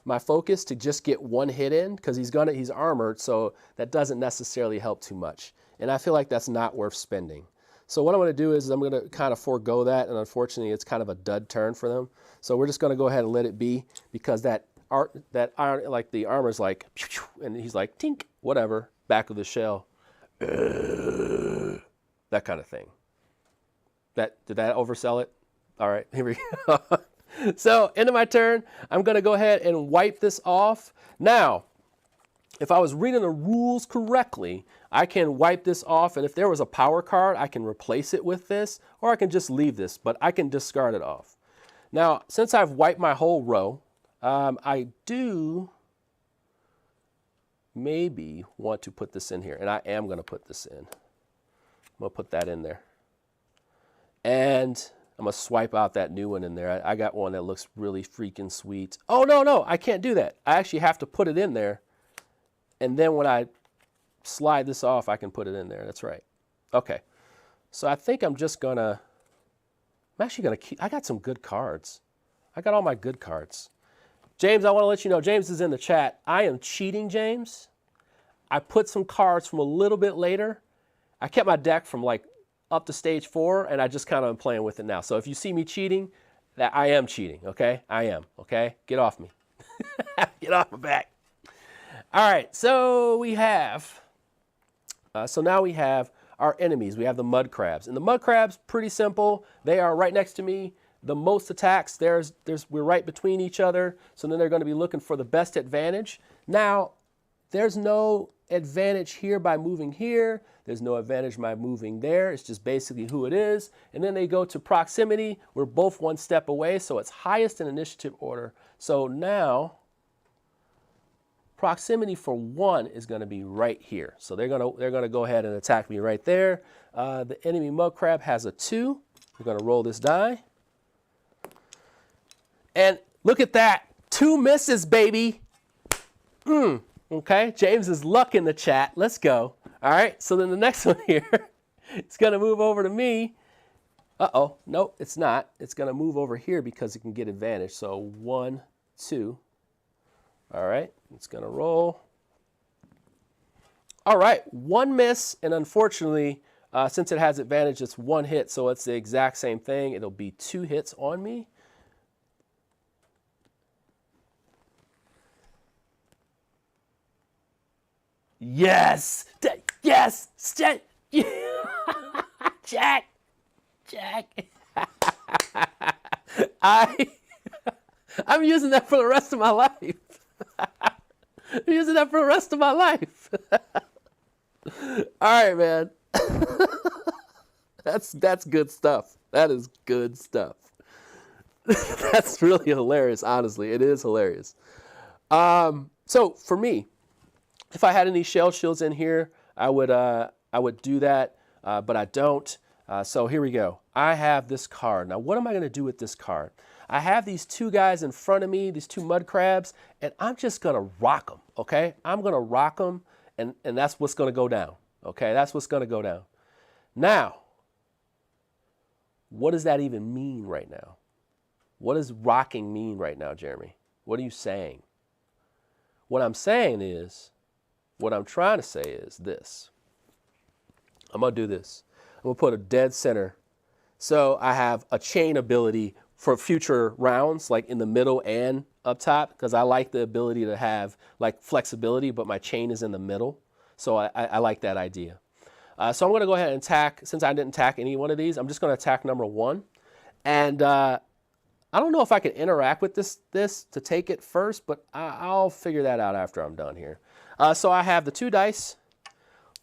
my focus to just get 1 hit in? Because he's armored, so that doesn't necessarily help too much. And I feel like that's not worth spending. So what I'm going to do is I'm going to kind of forego that, and unfortunately it's kind of a dud turn for them. So we're just going to go ahead and let it be, because that iron, like the armor's like, and he's like, tink, whatever, back of the shell. That kind of thing. Did that oversell it? All right, here we go. So, end of my turn, I'm going to go ahead and wipe this off. Now, if I was reading the rules correctly, I can wipe this off, and if there was a power card, I can replace it with this, or I can just leave this, but I can discard it off. Now, since I've wiped my whole row, I do maybe want to put this in here, and I am going to put this in. I'm going to put that in there. And I'm going to swipe out that new one in there. I got one that looks really freaking sweet. Oh, no, I can't do that. I actually have to put it in there. And then when I slide this off, I can put it in there. That's right. Okay. So I think I'm just going to, I'm actually going to keep, I got some good cards. I got all my good cards. James, I want to let you know, James is in the chat. I am cheating, James. I put some cards from a little bit later. I kept my deck from like up to stage 4, and I just kind of am playing with it now. So if you see me cheating, that I am cheating, okay? I am, okay? Get off me. Get off my back. All right, so we have, so now we have our enemies. We have the mud crabs. And the mud crabs, pretty simple. They are right next to me. The most attacks, we're right between each other. So then they're going to be looking for the best advantage. Now, there's no advantage here by moving here. There's no advantage by moving there. It's just basically who it is. And then they go to proximity. We're both 1 step away, so it's highest in initiative order. So now, proximity for 1 is going to be right here. So they're going to go ahead and attack me right there. The enemy mud crab has a 2. We're going to roll this die. And look at that. 2 misses, baby. Okay, James is luck in the chat. Let's go. All right, so then the next one here, it's going to move over to me. Uh-oh, nope, it's not. It's going to move over here because it can get advantage. So 1, 2. All right, it's going to roll. All right, 1 miss, and unfortunately, since it has advantage, it's 1 hit, so it's the exact same thing. It'll be 2 hits on me. Yes! Yes! Jack! Jack! I'm using that for the rest of my life. I'm using that for the rest of my life. All right, man. That's good stuff. That is good stuff. That's really hilarious, honestly. It is hilarious. So for me, if I had any shell shields in here, I would do that, but I don't. So here we go. I have this card. Now, what am I going to do with this card? I have these 2 guys in front of me, these 2 mud crabs, and I'm just going to rock them, okay? I'm going to rock them, and that's what's going to go down, okay? That's what's going to go down. Now, what does that even mean right now? What does rocking mean right now, Jeremy? What are you saying? What I'm saying is, what I'm trying to say is this. I'm going to do this. I'm going to put a dead center. So I have a chain ability for future rounds, like in the middle and up top, because I like the ability to have like flexibility, but my chain is in the middle. So I like that idea. So I'm going to go ahead and attack. Since I didn't attack any one of these, I'm just going to attack number 1. And I don't know if I can interact with this to take it first, but I'll figure that out after I'm done here. So I have the 2 dice,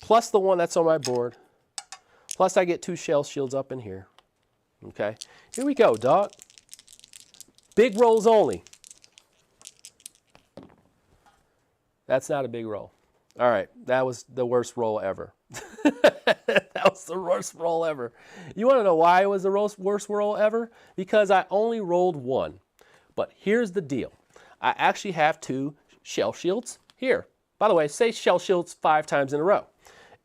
plus the 1 that's on my board, plus I get 2 shell shields up in here. Okay, here we go, dog. Big rolls only. That's not a big roll. All right, that was the worst roll ever. That was the worst roll ever. You want to know why it was the worst roll ever? Because I only rolled 1. But here's the deal. I actually have 2 shell shields here. By the way, say shell shields 5 times in a row.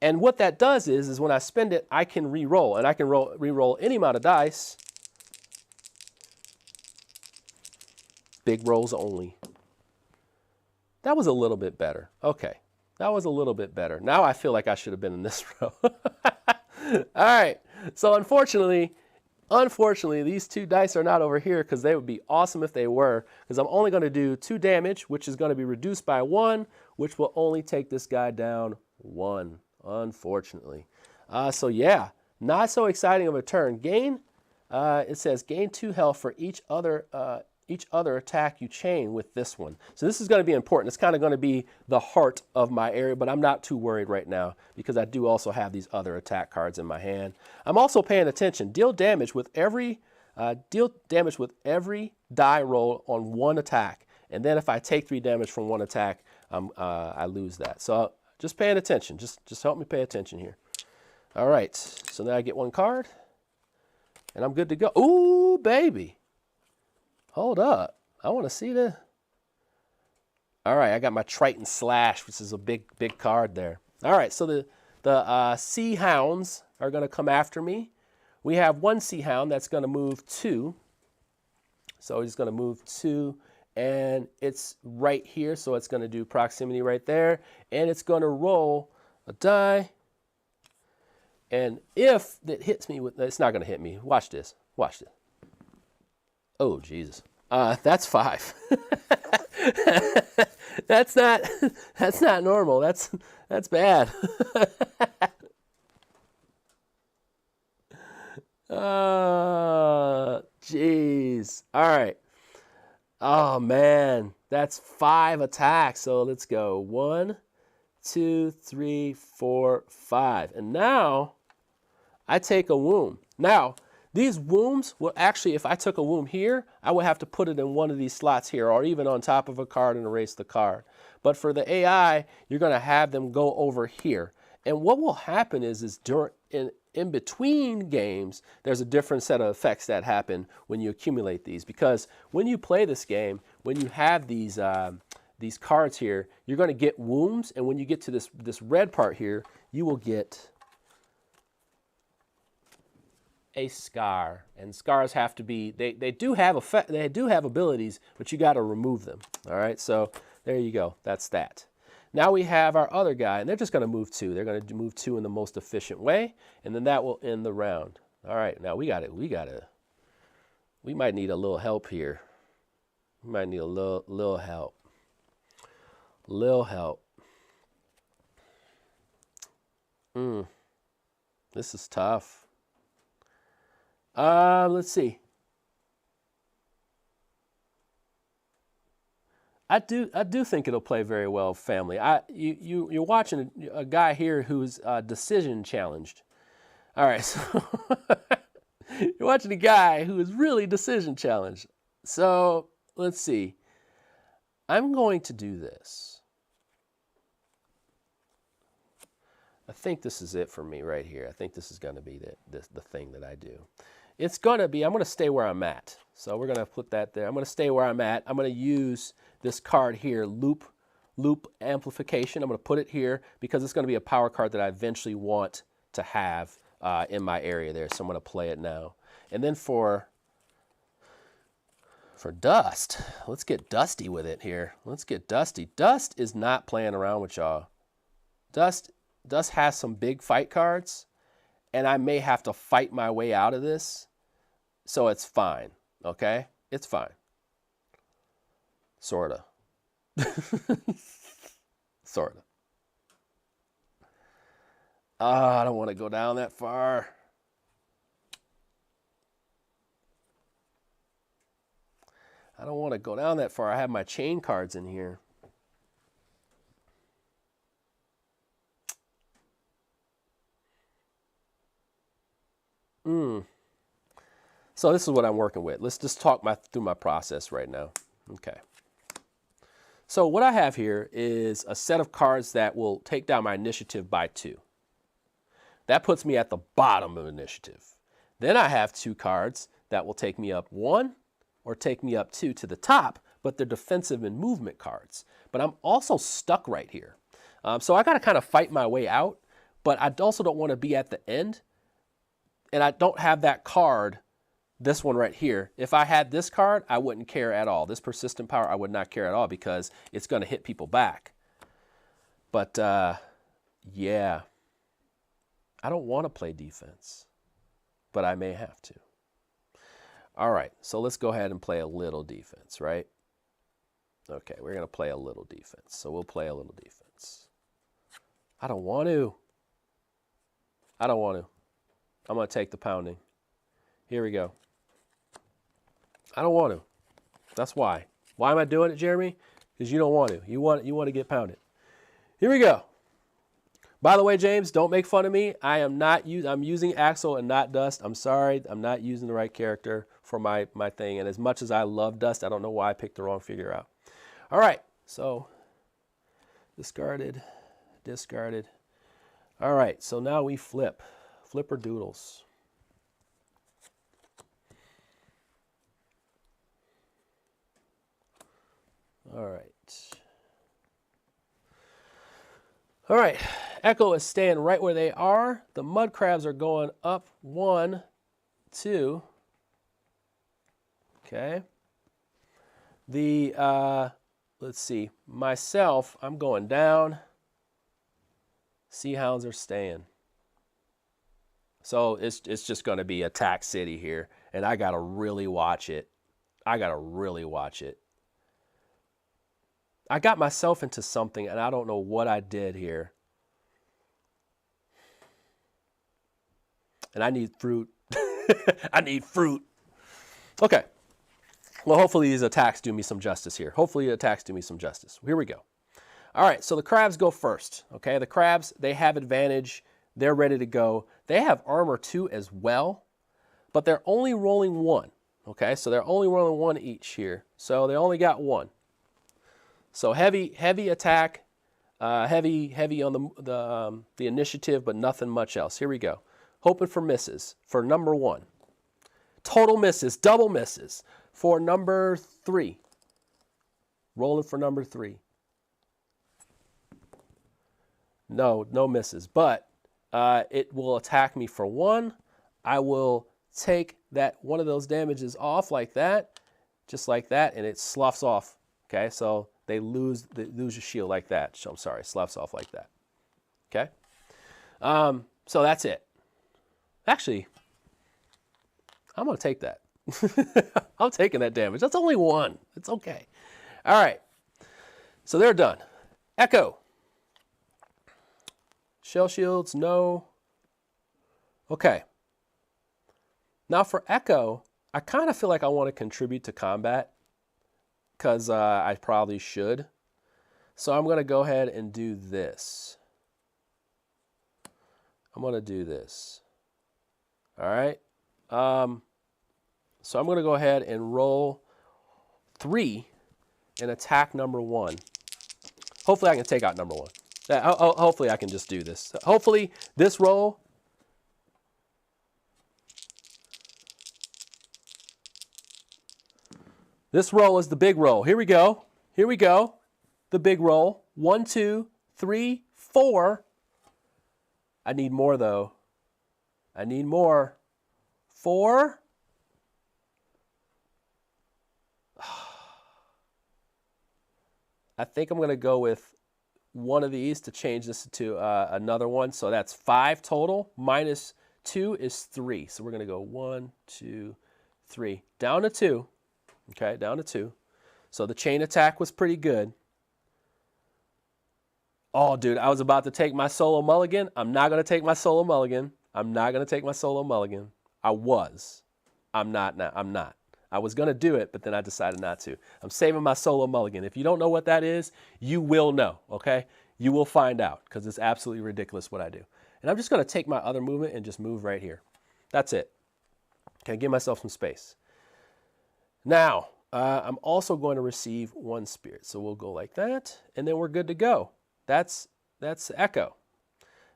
And what that does is when I spend it, I can re-roll. And I can re-roll any amount of dice. Big rolls only. That was a little bit better. Okay. That was a little bit better. Now I feel like I should have been in this row. All right. So unfortunately, these 2 dice are not over here because they would be awesome if they were, because I'm only going to do 2 damage, which is going to be reduced by 1, which will only take this guy down 1, unfortunately. So yeah, not so exciting of a turn. Gain, it says gain 2 health for each other attack you chain with this one. So this is going to be important. It's kind of going to be the heart of my area, but I'm not too worried right now because I do also have these other attack cards in my hand. I'm also paying attention. Deal damage with every die roll on 1 attack, and then if I take 3 damage from 1 attack, I lose that. So just paying attention. Just help me pay attention here. All right. So now I get 1 card, and I'm good to go. Ooh, baby. Hold up. I want to see the... All right, I got my Triton Slash, which is a big card there. All right, so the Sea Hounds are going to come after me. We have 1 Sea Hound that's going to move 2. So he's going to move 2, and it's right here, so it's going to do proximity right there, and it's going to roll a die. And if it hits me with... It's not going to hit me. Watch this. Watch this. Oh, Jesus. That's 5. That's not normal. That's bad. Oh, jeez. All right. Oh, man. That's 5 attacks. So let's go. 1, 2, 3, 4, 5. And now I take a wound. Now, these wombs will actually, if I took a womb here, I would have to put it in one of these slots here or even on top of a card and erase the card. But for the AI, you're going to have them go over here. And what will happen is in between games, there's a different set of effects that happen when you accumulate these. Because when you play this game, when you have these cards here, you're going to get wombs. And when you get to this red part here, you will get a Scar, and Scars have to be, they do have abilities, but you got to remove them. All right, so there you go. That's that. Now we have our other guy, and they're just going to move 2. They're going to move 2 in the most efficient way, and then that will end the round. All right, now we might need a little help here. We might need a little help. Little help. This is tough. Let's see. I do think it'll play very well, family. You're watching a guy here who's decision challenged. All right, so you're watching a guy who is really decision challenged. So let's see. I'm going to do this. I think this is it for me right here. I think this is going to be the thing that I do. It's going to be, I'm going to stay where I'm at. So we're going to put that there. I'm going to stay where I'm at. I'm going to use this card here, loop amplification. I'm going to put it here because it's going to be a power card that I eventually want to have in my area there. So I'm going to play it now. And then for Dust, let's get dusty with it here. Let's get dusty. Dust is not playing around with y'all. Dust has some big fight cards, and I may have to fight my way out of this. So it's fine, okay? It's fine. Sorta. Sorta. I don't want to go down that far. I don't want to go down that far. I have my chain cards in here. So this is what I'm working with. Let's just talk through my process right now. Okay. So what I have here is a set of cards that will take down my initiative by 2. That puts me at the bottom of initiative. Then I have 2 cards that will take me up 1 or take me up 2 to the top, but they're defensive and movement cards. But I'm also stuck right here. So I got to kind of fight my way out, but I also don't want to be at the end. And I don't have that card, this one right here. If I had this card, I wouldn't care at all. This persistent power, I would not care at all because it's going to hit people back. But yeah, I don't want to play defense, but I may have to. All right, so let's go ahead and play a little defense, right? Okay, we're going to play a little defense. So we'll play a little defense. I don't want to. I don't want to. I'm going to take the pounding. Here we go. I don't want to. That's why. Why am I doing it, Jeremy? Because you don't want to. You want to get pounded. Here we go. By the way, James, don't make fun of me. I'm using Axel and not Dust. I'm sorry. I'm not using the right character for my thing. And as much as I love Dust, I don't know why I picked the wrong figure out. All right. So discarded, discarded. All right. So now we flip. Flipper doodles. All right. All right. Echo is staying right where they are. The mud crabs are going up 1, 2. Okay. Let's see. Myself, I'm going down. Sea Hounds are staying. So it's just going to be Attack City here, and I got to really watch it. I got to really watch it. I got myself into something, and I don't know what I did here. And I need fruit. I need fruit. Okay. Well, hopefully these attacks do me some justice here. Hopefully the attacks do me some justice. Here we go. All right, so the crabs go first. Okay, the crabs, they have advantage. They're ready to go. They have armor 2 as well, but they're only rolling 1. Okay, so they're only rolling 1 each here. So they only got 1. So heavy attack, heavy on the initiative, but nothing much else. Here we go. Hoping for misses for number 1. Total misses, double misses for number 3. Rolling for number 3. No misses, but it will attack me for 1. I will take that one of those damages off like that, just like that, and it sloughs off. Okay, so they lose your shield like that. So I'm sorry, sloughs off like that. Okay, so that's it. Actually, I'm gonna take that. I'm taking that damage. That's only one. It's okay. All right, so they're done. Echo. Shell shields, no. Okay. Now for Echo, I kind of feel like I want to contribute to combat because I probably should. So I'm going to go ahead and do this. I'm going to do this. All right. So I'm going to go ahead and roll 3 and attack number 1. Hopefully I can take out number 1. Hopefully I can just do this. Hopefully this roll. This roll is the big roll. Here we go. Here we go. The big roll. 1, 2, 3, 4. I need more though. I need more. 4. I think I'm going to go with one of these to change this to another one. So that's 5 total. Minus 2 is 3. So we're going to go 1, 2, 3. Down to 2. Okay, down to 2. So the chain attack was pretty good. Oh, dude, I was about to take my solo mulligan. I'm not going to take my solo mulligan. I'm not going to take my solo mulligan. I was. I'm not now. I'm not. I was going to do it, but then I decided not to. I'm saving my solo mulligan. If you don't know what that is, you will know, okay? You will find out because it's absolutely ridiculous what I do. And I'm just going to take my other movement and just move right here. That's it. Okay, give myself some space. Now, I'm also going to receive 1 spirit. So we'll go like that, and then we're good to go. That's Echo.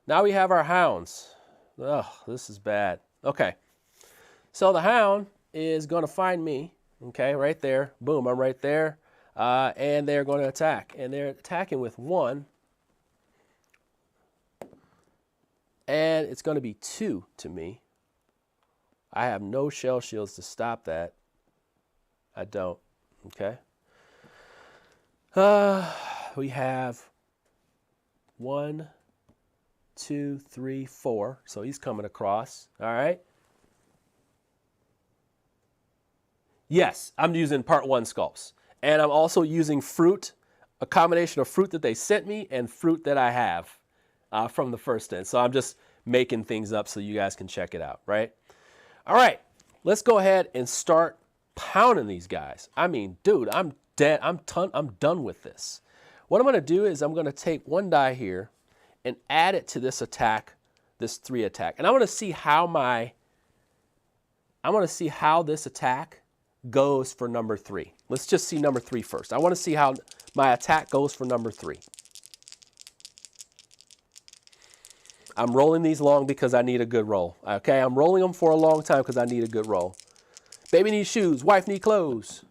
Now we have our Hounds. Oh, this is bad. Okay. So the Hound is going to find me, okay, right there. Boom, I'm right there. And they're going to attack. And they're attacking with 1. And it's going to be 2 to me. I have no shell shields to stop that. I don't, okay? We have 1, 2, 3, 4. So he's coming across, all right? Yes, I'm using part 1 sculpts. And I'm also using fruit, a combination of fruit that they sent me and fruit that I have from the first end. So I'm just making things up so you guys can check it out, right? All right, let's go ahead and start pounding these guys. I mean, dude, I'm dead. I'm done with this. What I'm going to do is I'm going to take 1 die here and add it to this attack, this 3 attack. And I want to see how this attack goes for number 3. Let's just see number 3 first. I want to see how my attack goes for number 3. I'm rolling these long because I need a good roll. Okay, I'm rolling them for a long time because I need a good roll. Baby needs shoes, wife need clothes.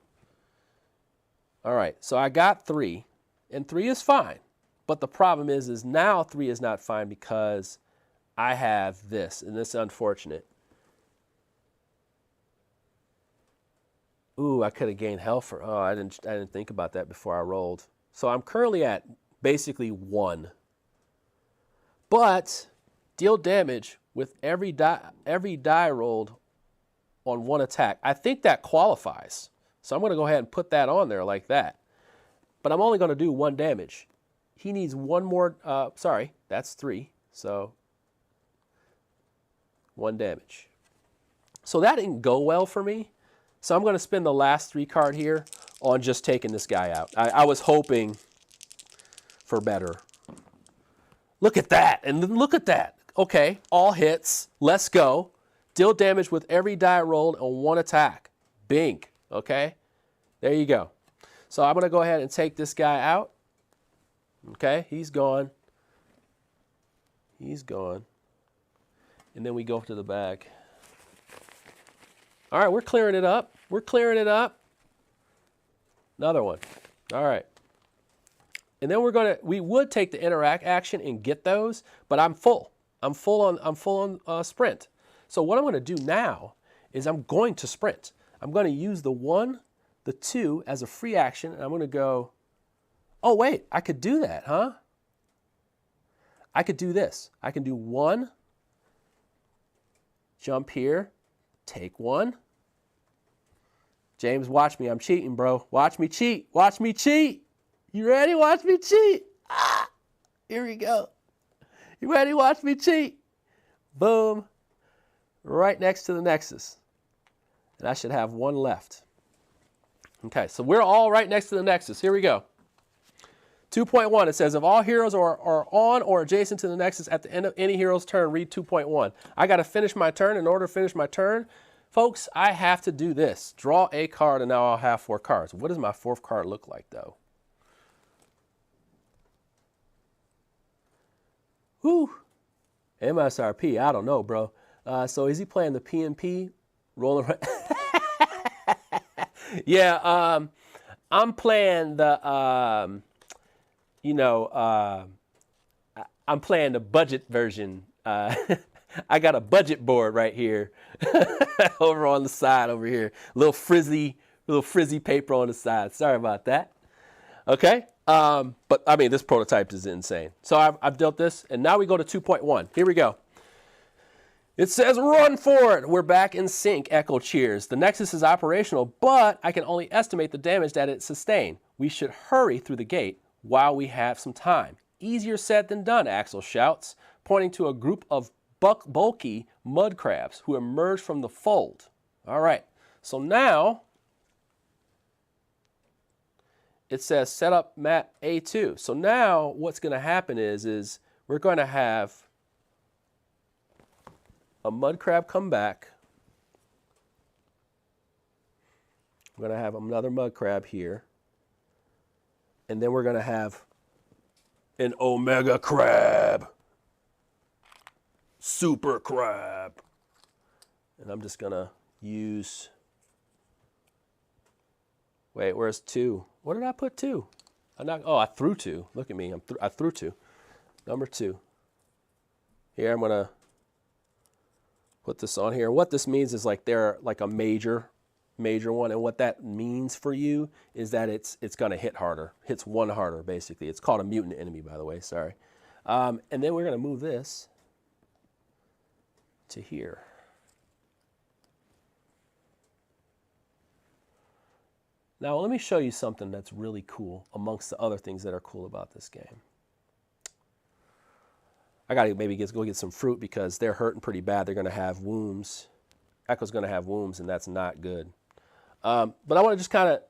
All right, so I got 3, and 3 is fine. But the problem is now 3 is not fine because I have this, and this is unfortunate. Ooh, I could have gained health for, oh, I didn't think about that before I rolled. So I'm currently at basically 1. But deal damage with every die rolled on 1 attack. I think that qualifies. So I'm going to go ahead and put that on there like that. But I'm only going to do 1 damage. He needs 1 more, sorry, that's 3. So 1 damage. So that didn't go well for me. So I'm going to spend the last 3 card here on just taking this guy out. I was hoping for better. Look at that, and look at that. Okay, all hits. Let's go. Deal damage with every die rolled on 1 attack. Bink, okay? There you go. So I'm going to go ahead and take this guy out. Okay, he's gone. He's gone. And then we go to the bag. All right, we're clearing it up. We're clearing it up. Another one. All right. And then we would take the interact action and get those, but I'm full. I'm full on sprint. So what I'm going to do now is I'm going to sprint. I'm going to use the 1, the 2 as a free action, and I'm going to go, oh, wait, I could do that, huh? I could do this. I can do 1, jump here, take 1. James, watch me. I'm cheating, bro. Watch me cheat. Watch me cheat. You ready? Watch me cheat. Ah, here we go. You ready? Watch me cheat. Boom. Right next to the Nexus. And I should have 1 left. Okay, so we're all right next to the Nexus. Here we go. 2.1, it says, if all heroes are on or adjacent to the Nexus at the end of any hero's turn, read 2.1. I got to finish my turn. In order to finish my turn, folks, I have to do this. Draw a card, and now I'll have 4 cards. What does my 4th card look like, though? Whew. MSRP, I don't know, bro. So is he playing the PNP? Rolling right. Yeah, I'm playing the, I'm playing the budget version. I got a budget board right here over on the side over here. Little frizzy paper on the side. Sorry about that. Okay. But I mean, this prototype is insane. So I've dealt this, and now we go to 2.1. Here we go. It says run for it. We're back in sync. Echo cheers. The Nexus is operational, but I can only estimate the damage that it sustained. We should hurry through the gate while we have some time. Easier said than done, Axel shouts, pointing to a group of bulky mud crabs who emerge from the fold. All right, so now it says set up map A2. So now what's going to happen is we're going to have a mud crab come back. We're going to have another mud crab here. And then we're going to have an omega crab. Super crab. And I'm just going to use... Wait, where's 2? What did I put 2? I threw 2. Look at me. I threw 2. Number 2. Here, I'm going to put this on here. What this means is like they're like a major one, and what that means for you is that it's going to hit harder. Hits 1 harder, basically. It's called a mutant enemy, by the way. Sorry. And then we're going to move this to here. Now, let me show you something that's really cool amongst the other things that are cool about this game. I got to maybe go get some fruit because they're hurting pretty bad. They're going to have wounds. Echo's going to have wounds, and that's not good. But I want to just kind of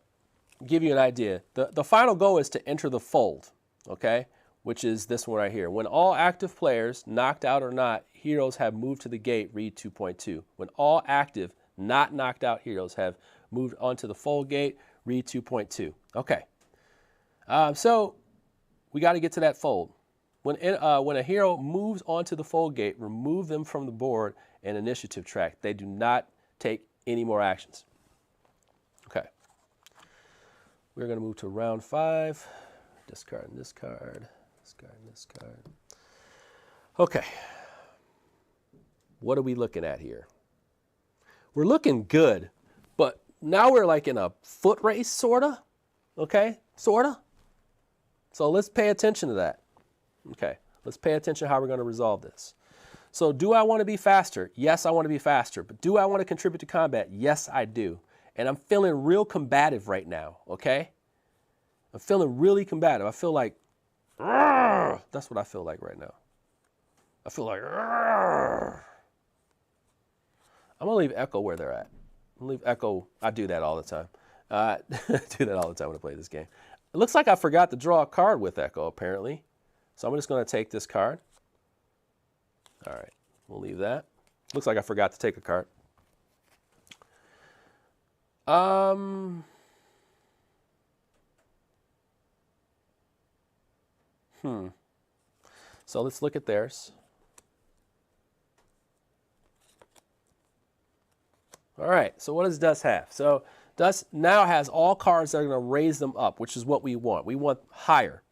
give you an idea. The final goal is to enter the fold, okay, which is this one right here. When all active players, knocked out or not, heroes have moved to the gate, read 2.2. When all active, not knocked out heroes have moved onto the fold gate, read 2.2. Okay. So we got to get to that fold. When a hero moves onto the fold gate, remove them from the board and initiative track. They do not take any more actions. Okay. We're going to move to round 5. Discarding this card. Discarding this card. Okay. What are we looking at here? We're looking good, but now we're like in a foot race, sorta. Okay? Sorta. So let's pay attention to that. Okay, let's pay attention to how we're going to resolve this. So do I want to be faster? Yes, I want to be faster. But do I want to contribute to combat? Yes, I do. And I'm feeling real combative right now, okay? I'm feeling really combative. I feel like, that's what I feel like right now. I feel like, I'm going to leave Echo where they're at. I'm going to leave Echo. I do that all the time. I do that all the time when I play this game. It looks like I forgot to draw a card with Echo, apparently. So I'm just going to take this card. All right, we'll leave that. Looks like I forgot to take a card. So let's look at theirs. All right, so what does Dust have? So Dust now has all cards that are going to raise them up, which is what we want. We want higher.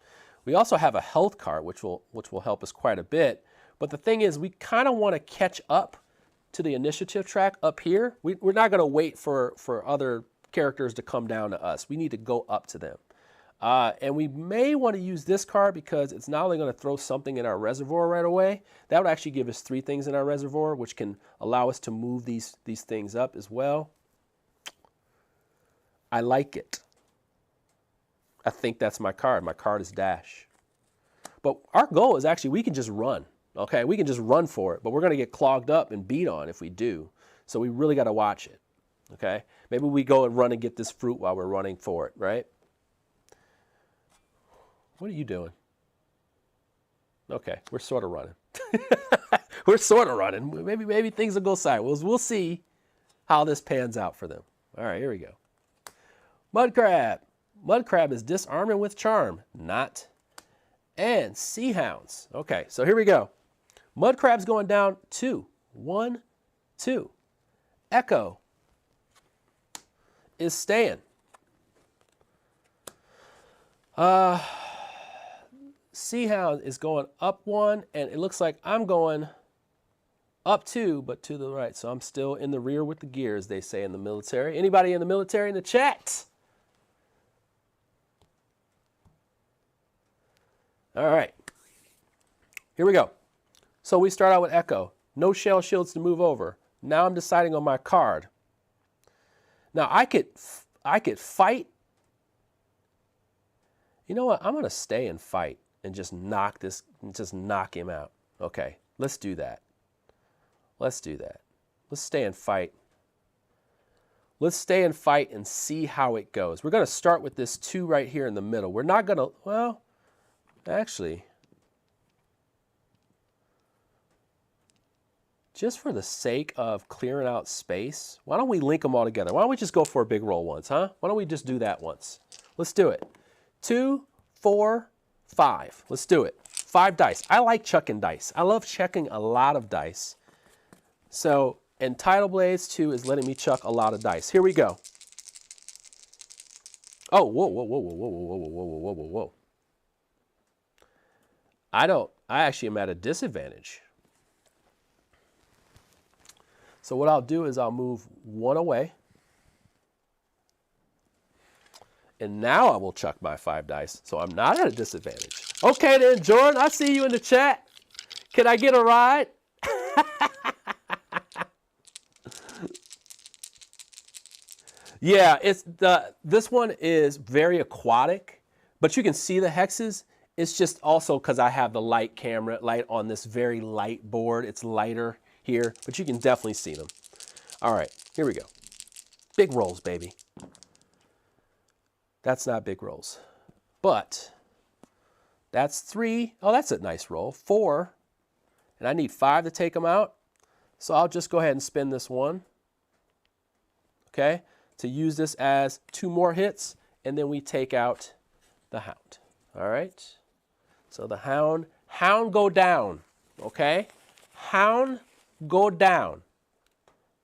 We also have a health card, which will help us quite a bit. But the thing is, we kind of want to catch up to the initiative track up here. We're not going to wait for other characters to come down to us. We need to go up to them. And we may want to use this card because it's not only going to throw something in our reservoir right away, that would actually give us 3 things in our reservoir, which can allow us to move these things up as well. I like it. I think that's my card. My card is Dash. But our goal is actually we can just run. Okay, we can just run for it, but we're going to get clogged up and beat on if we do. So we really got to watch it. Okay, maybe we go and run and get this fruit while we're running for it, right? What are you doing? Okay, we're sort of running. We're sort of running. Maybe things will go sideways. We'll see how this pans out for them. All right, here we go. Mud Crab. Mud Crab is disarming with charm. Not. And Sea Hounds. Okay, so here we go. Mud Crab's going down 2. 1, 2. Echo is staying. Sea Hound is going up 1, and it looks like I'm going up 2, but to the right. So I'm still in the rear with the gears, they say in the military. Anybody in the military in the chat? All right. Here we go. So we start out with Echo. No shell shields to move over. Now I'm deciding on my card. Now I could fight. You know what? I'm going to stay and fight and just knock him out. Okay, let's do that. Let's do that. Let's stay and fight. Let's stay and fight and see how it goes. We're going to start with this 2 right here in the middle. We're not going to, well, actually, just for the sake of clearing out space, why don't we link them all together? Why don't we just go for a big roll once, huh? Why don't we just do that once? Let's do it. 2, 4, 5. Let's do it. 5 dice. I like chucking dice. I love checking a lot of dice. So, and Tidal Blades 2 is letting me chuck a lot of dice. Here we go. Oh, whoa, whoa, whoa, whoa, whoa, whoa, whoa, whoa, whoa, whoa, whoa. I actually am at a disadvantage. So what I'll do is I'll move 1 away. And now I will chuck my 5 dice, so I'm not at a disadvantage. Okay then, Jordan, I see you in the chat. Can I get a ride? Yeah, this one is very aquatic, but you can see the hexes. It's just also because I have the light on this very light board. It's lighter here, but you can definitely see them. All right, here we go. Big rolls, baby. That's not big rolls, but that's 3. Oh, that's a nice roll. 4, and I need 5 to take them out. So I'll just go ahead and spin this 1, okay, to use this as 2 more hits, and then we take out the Hound. All right, so the Hound go down, okay? Hound go down.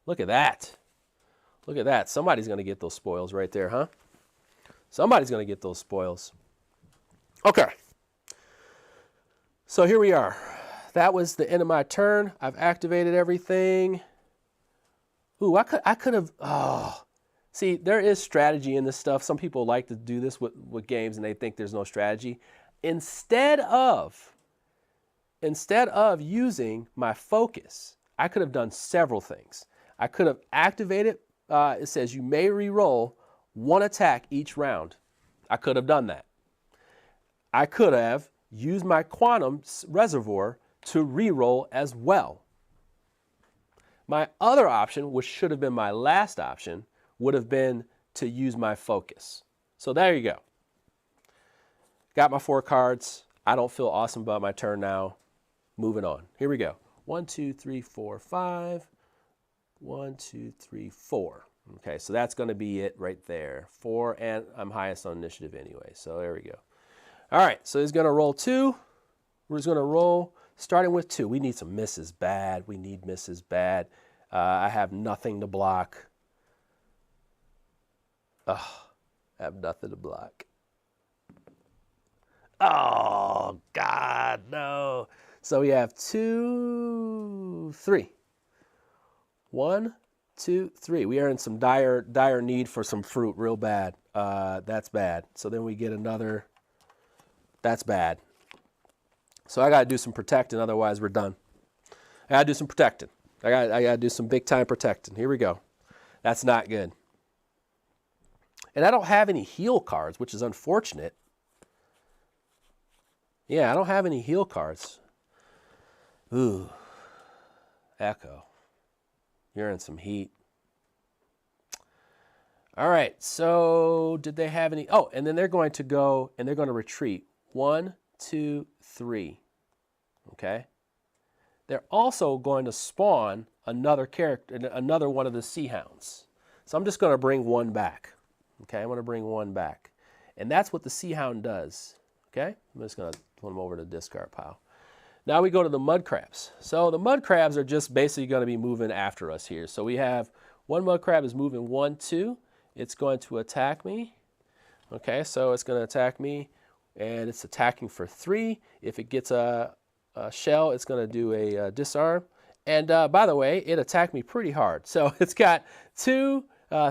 Look at that. Look at that. Somebody's going to get those spoils right there, huh? Somebody's going to get those spoils. Okay. So here we are. That was the end of my turn. I've activated everything. Ooh, I could have, oh. See, there is strategy in this stuff. Some people like to do this with games and they think there's no strategy. Instead of using my focus, I could have done several things. I could have activated, it says you may re-roll 1 attack each round. I could have done that. I could have used my quantum reservoir to re-roll as well. My other option, which should have been my last option, would have been to use my focus. So there you go. Got my 4 cards. I don't feel awesome about my turn now. Moving on. Here we go. 1, 2, 3, 4, 5. 1, 2, 3, 4. Okay, so that's going to be it right there. 4, and I'm highest on initiative anyway. So there we go. All right, so he's going to roll 2. We're just going to roll, starting with 2. We need some misses bad. We need misses bad. I have nothing to block. Oh, I have nothing to block. Oh, God, no. So we have 2, 3. 1, 2, 3. We are in some dire need for some fruit real bad. That's bad. So then we get another. That's bad. So I got to do some protecting, otherwise we're done. I got to do some protecting. I got to do some big time protecting. Here we go. That's not good. And I don't have any heal cards, which is unfortunate. Yeah, I don't have any heal cards. Ooh. Echo. You're in some heat. All right, so did they have any? Oh, and then they're going to go and they're going to retreat. 1, 2, 3. Okay. They're also going to spawn another character, another one of the Sea Hounds. So I'm just going to bring one back. Okay, I'm going to bring one back. And that's what the Sea Hound does. Okay, I'm just going to put them over to the discard pile. Now we go to the mud crabs. So the mud crabs are just basically going to be moving after us here. So we have one mud crab is moving 1, 2. It's going to attack me. Okay, so it's going to attack me, and it's attacking for 3. If it gets a shell, it's going to do a disarm. And by the way, it attacked me pretty hard. So it's got 2,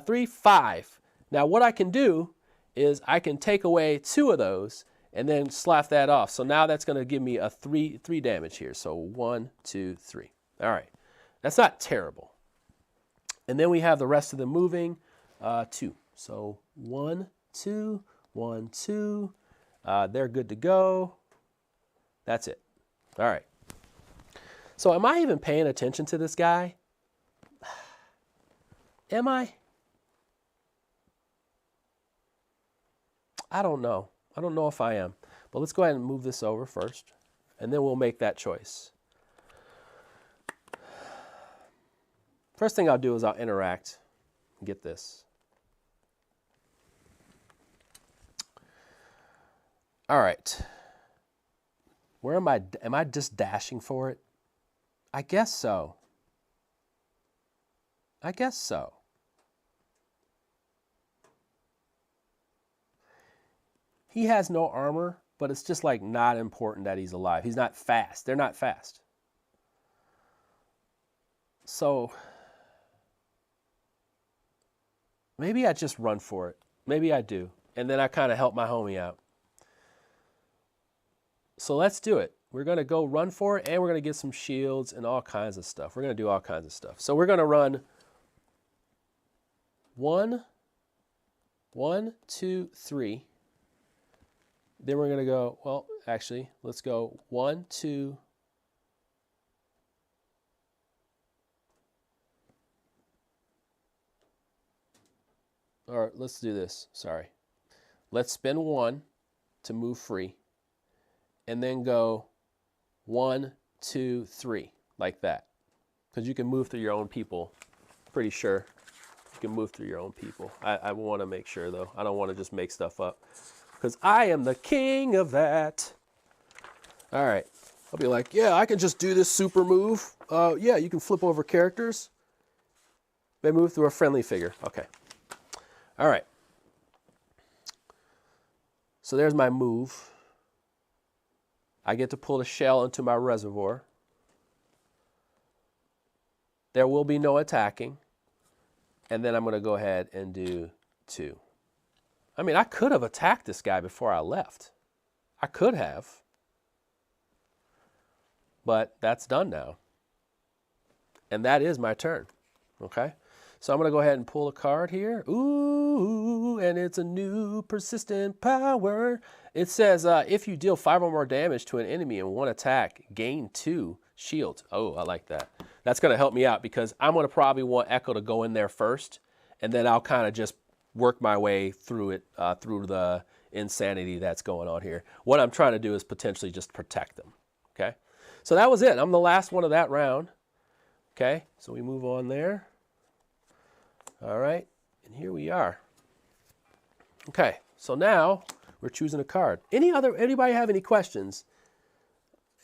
3, 5. Now what I can do is I can take away 2 of those and then slap that off. So now that's going to give me a 3 damage here. So 1, 2, 3. All right, that's not terrible. And then we have the rest of them moving 2. So 1, 2, 1, 2. They're good to go. That's it. All right. So am I even paying attention to this guy? Am I? I don't know. I don't know if I am. But let's go ahead and move this over first, and then we'll make that choice. First thing I'll do is I'll interact and get this. All right. Where am I? Am I just dashing for it? I guess so. I guess so. He has no armor, but it's just like not important that he's alive. He's not fast. They're not fast. So maybe I just run for it. Maybe I do. And then I kind of help my homie out. So let's do it. We're going to go run for it, and we're going to get some shields and all kinds of stuff. We're going to do all kinds of stuff. So we're going to run 1, 2, 3. Then we're going to go, well, actually, let's go 1, 2. Or let's do this. Sorry. Let's spend 1 to move free. And then go 1, 2, 3, like that. Because you can move through your own people. Pretty sure you can move through your own people. I want to make sure, though. I don't want to just make stuff up. Because I am the king of that. All right. I'll be like, yeah, I can just do this super move. Yeah, you can flip over characters. They move through a friendly figure. Okay. All right. So there's my move. I get to pull the shell into my reservoir. There will be no attacking. And then I'm going to go ahead and do 2. I mean, I could have attacked this guy before I left. I could have. But that's done now. And that is my turn. Okay? So I'm going to go ahead and pull a card here. Ooh, and it's a new persistent power. It says, if you deal 5 or more damage to an enemy in one attack, gain 2 shields. Oh, I like that. That's going to help me out because I'm going to probably want Echo to go in there first, and then I'll kind of just work my way through it, through the insanity that's going on here. What I'm trying to do is potentially just protect them. Okay? So that was it. I'm the last one of that round. Okay? So we move on there. All right, and here we are. Okay, so now we're choosing a card. Anybody have any questions?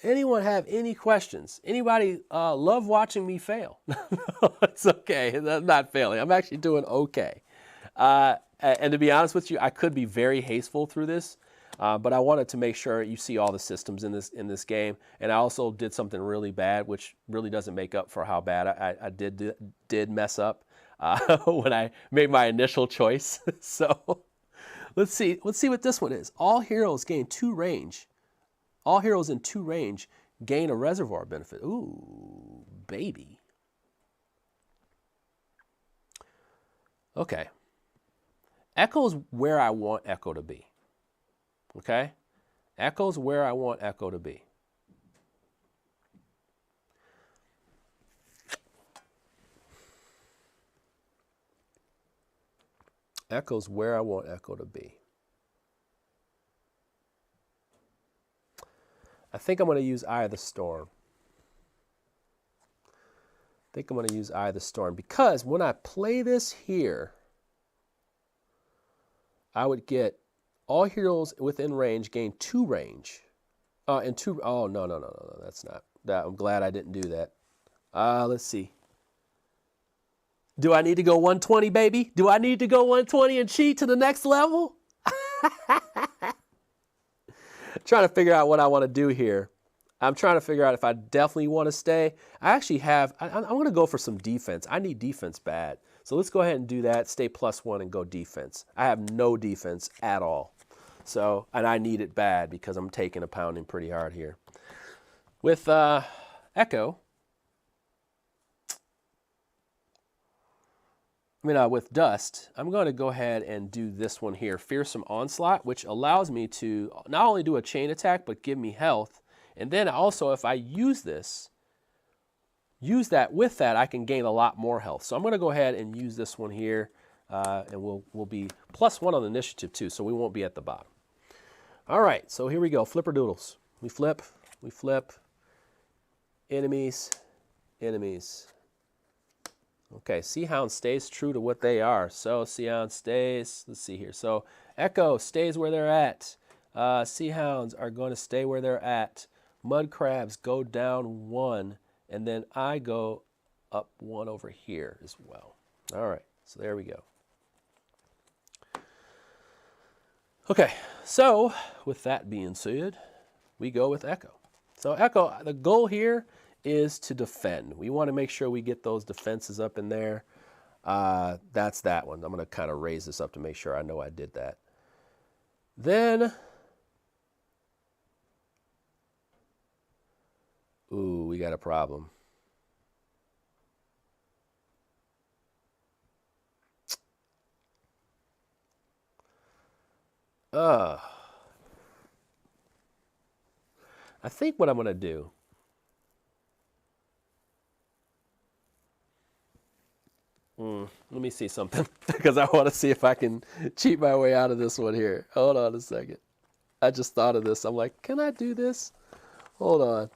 Anyone have any questions? Anybody love watching me fail? It's okay, I'm not failing. I'm actually doing okay. And to be honest with you, I could be very hasteful through this. But I wanted to make sure you see all the systems in this game. And I also did something really bad, which really doesn't make up for how bad I did mess up when I made my initial choice. So let's see what this one is. All heroes gain 2 range. All heroes in 2 range gain a reservoir benefit. Ooh, baby. Okay. Echo's where I want Echo to be. Okay? Echo's where I want Echo to be. Echo's where I want Echo to be. I think I'm going to use Eye of the Storm. Because when I play this here, I would get all heroes within range gain 2 range. Oh, no, that's not. I'm glad I didn't do that. Let's see. Do I need to go 120, baby? Do I need to go 120 and cheat to the next level? Trying to figure out what I want to do here. I'm trying to figure out if I definitely want to stay. I actually have, I'm going to go for some defense. I need defense bad. So let's go ahead and do that. Stay +1 and go defense. I have no defense at all. So, and I need it bad because I'm taking a pounding pretty hard here. With Echo, with Dust, I'm going to go ahead and do this one here, Fearsome Onslaught, which allows me to not only do a chain attack, but give me health. And then also, if I use that, I can gain a lot more health. So I'm going to go ahead and use this one here, and we'll be +1 on the initiative too, so we won't be at the bottom. All right, so here we go, Flipperdoodles. We flip, enemies. Okay, Sea Hound stays true to what they are. So Sea Hound stays, let's see here. So Echo stays where they're at. Sea Hounds are going to stay where they're at. Mud Crabs go down 1, and then I go up 1 over here as well. All right, so there we go. Okay, so with that being said, we go with Echo. So Echo, the goal here is to defend. We want to make sure we get those defenses up in there. That's that one. I'm going to kind of raise this up to make sure I know I did that. Then, ooh, we got a problem. I think what I'm going to do, let me see something, because I want to see if I can cheat my way out of this one here. Hold on a second. I just thought of this. I'm like, can I do this? Hold on.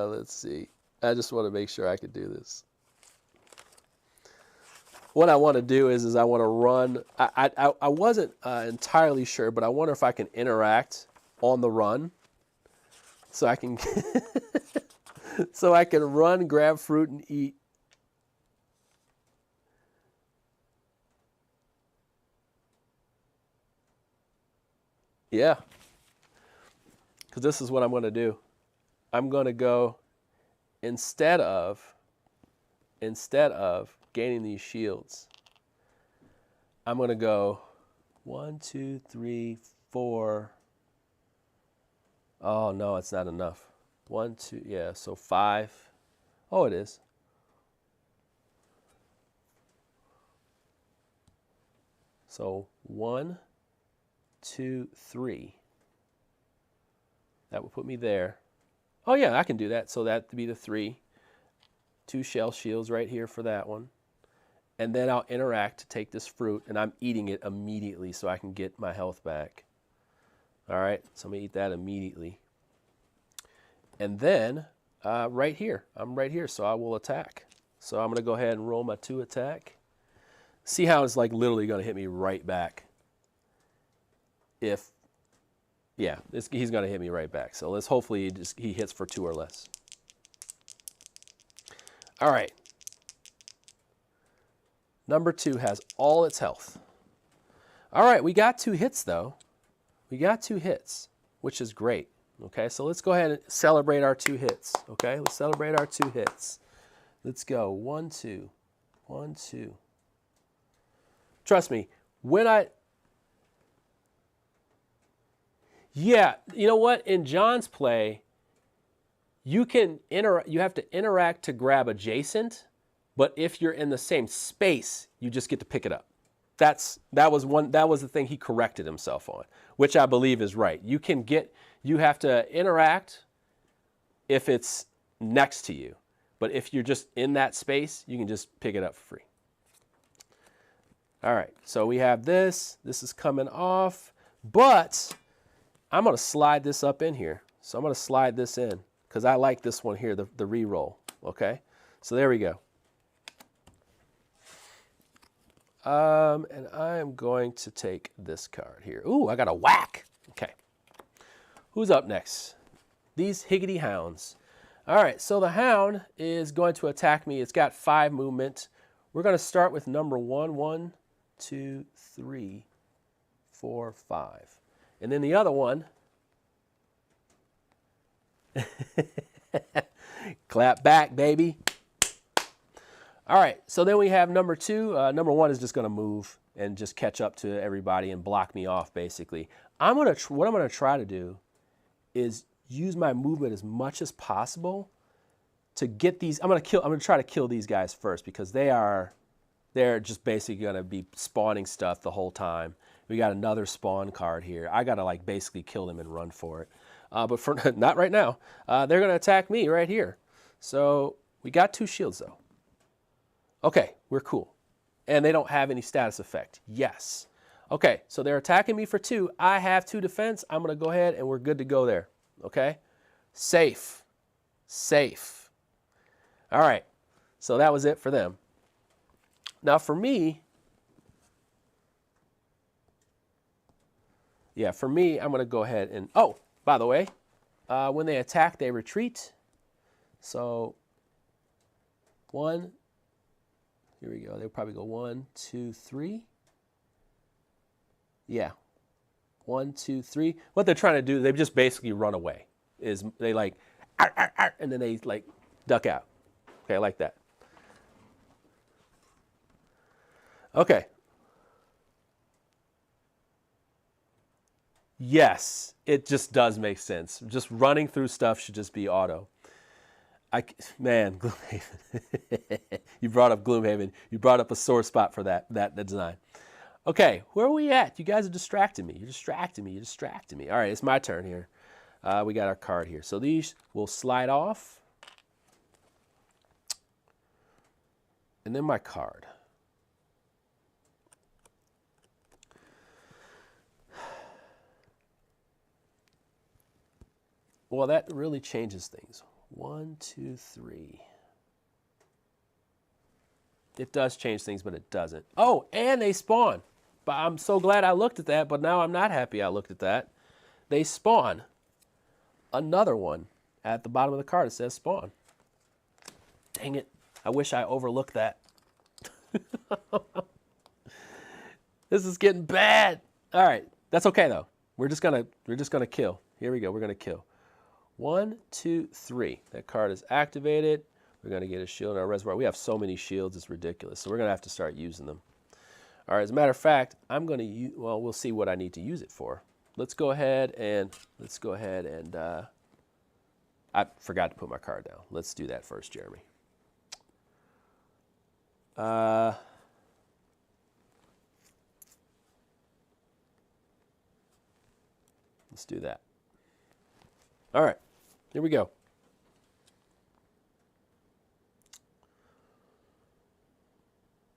Let's see. I just want to make sure I can do this. What I want to do is I want to run. I wasn't entirely sure, but I wonder if I can interact on the run, so I can so I can run, grab fruit, and eat. Yeah, because this is what I'm going to do. I'm going to go instead of gaining these shields, I'm going to go 1, 2, 3, 4. Oh, no, it's not enough. 1, 2, yeah, so 5. Oh, it is. So 1, 2, 3. That would put me there. Oh, yeah, I can do that. So that would be the 3. 2 shell shields right here for that one. And then I'll interact to take this fruit, and I'm eating it immediately so I can get my health back. All right, so I'm going to eat that immediately. And then right here, I'm right here, so I will attack. So I'm going to go ahead and roll my 2 attack. See how it's like literally going to hit me right back. He's going to hit me right back. So let's hopefully he hits for 2 or less. All right. Number 2 has all its health. All right, we got 2 hits though. We got 2 hits, which is great. Okay, so let's go ahead and celebrate our 2 hits. Okay, let's celebrate our 2 hits. Let's go. 1, 2. 1, 2. Trust me, when yeah, you know what? In John's play, you have to interact to grab adjacent, but if you're in the same space, you just get to pick it up. That was the thing he corrected himself on, which I believe is right. You have to interact if it's next to you, but if you're just in that space, you can just pick it up for free. All right, so we have this. This is coming off, but I'm going to slide this up in here. So I'm going to slide this in because I like this one here, the re-roll. Okay, so there we go. And I am going to take this card here. Ooh, I got a whack. Okay, who's up next? These Higgity Hounds. All right, so the Hound is going to attack me. It's got 5 movement. We're going to start with number 1, 1, 2, 3, 4, 5. And then the other one, clap back, baby. All right, so then we have number 2. Number 1 is just going to move and just catch up to everybody and block me off, basically. What I'm going to try to do is use my movement as much as possible to get these. I'm going to try to kill these guys first because they're just basically going to be spawning stuff the whole time. We got another spawn card here. I got to like basically kill them and run for it. But for not right now. They're going to attack me right here. So we got 2 shields though. Okay, we're cool. And they don't have any status effect. Yes. Okay, so they're attacking me for 2. I have 2 defense. I'm going to go ahead and we're good to go there. Okay? Safe. Safe. All right. So that was it for them. Now for me, I'm going to go ahead and, oh, by the way, when they attack, they retreat. So 1, here we go. They'll probably go 1, 2, 3. Yeah. 1, 2, 3. What they're trying to do, they just basically run away. Is they like, ar, ar, ar, and then they like duck out. Okay, like that. Okay. Yes, it just does make sense. Just running through stuff should just be auto. Man, Gloomhaven. You brought up Gloomhaven. You brought up a sore spot for that design. Okay, where are we at? You guys are distracting me. You're distracting me. You're distracting me. All right, it's my turn here. We got our card here. So these will slide off. And then my card. Well, that really changes things. 1, 2, 3. It does change things, but it doesn't. Oh, and they spawn. But I'm so glad I looked at that, but now I'm not happy I looked at that. They spawn another one at the bottom of the card. It says spawn. Dang it. I wish I overlooked that. This is getting bad. All right. That's okay though. We're just gonna kill. Here we go. We're gonna kill. 1, 2, 3. That card is activated. We're going to get a shield in our reservoir. We have so many shields, it's ridiculous. So we're going to have to start using them. All right, as a matter of fact, I'm going to use, well, we'll see what I need to use it for. Let's go ahead and, I forgot to put my card down. Let's do that first, Jeremy. Let's do that. All right. Here we go.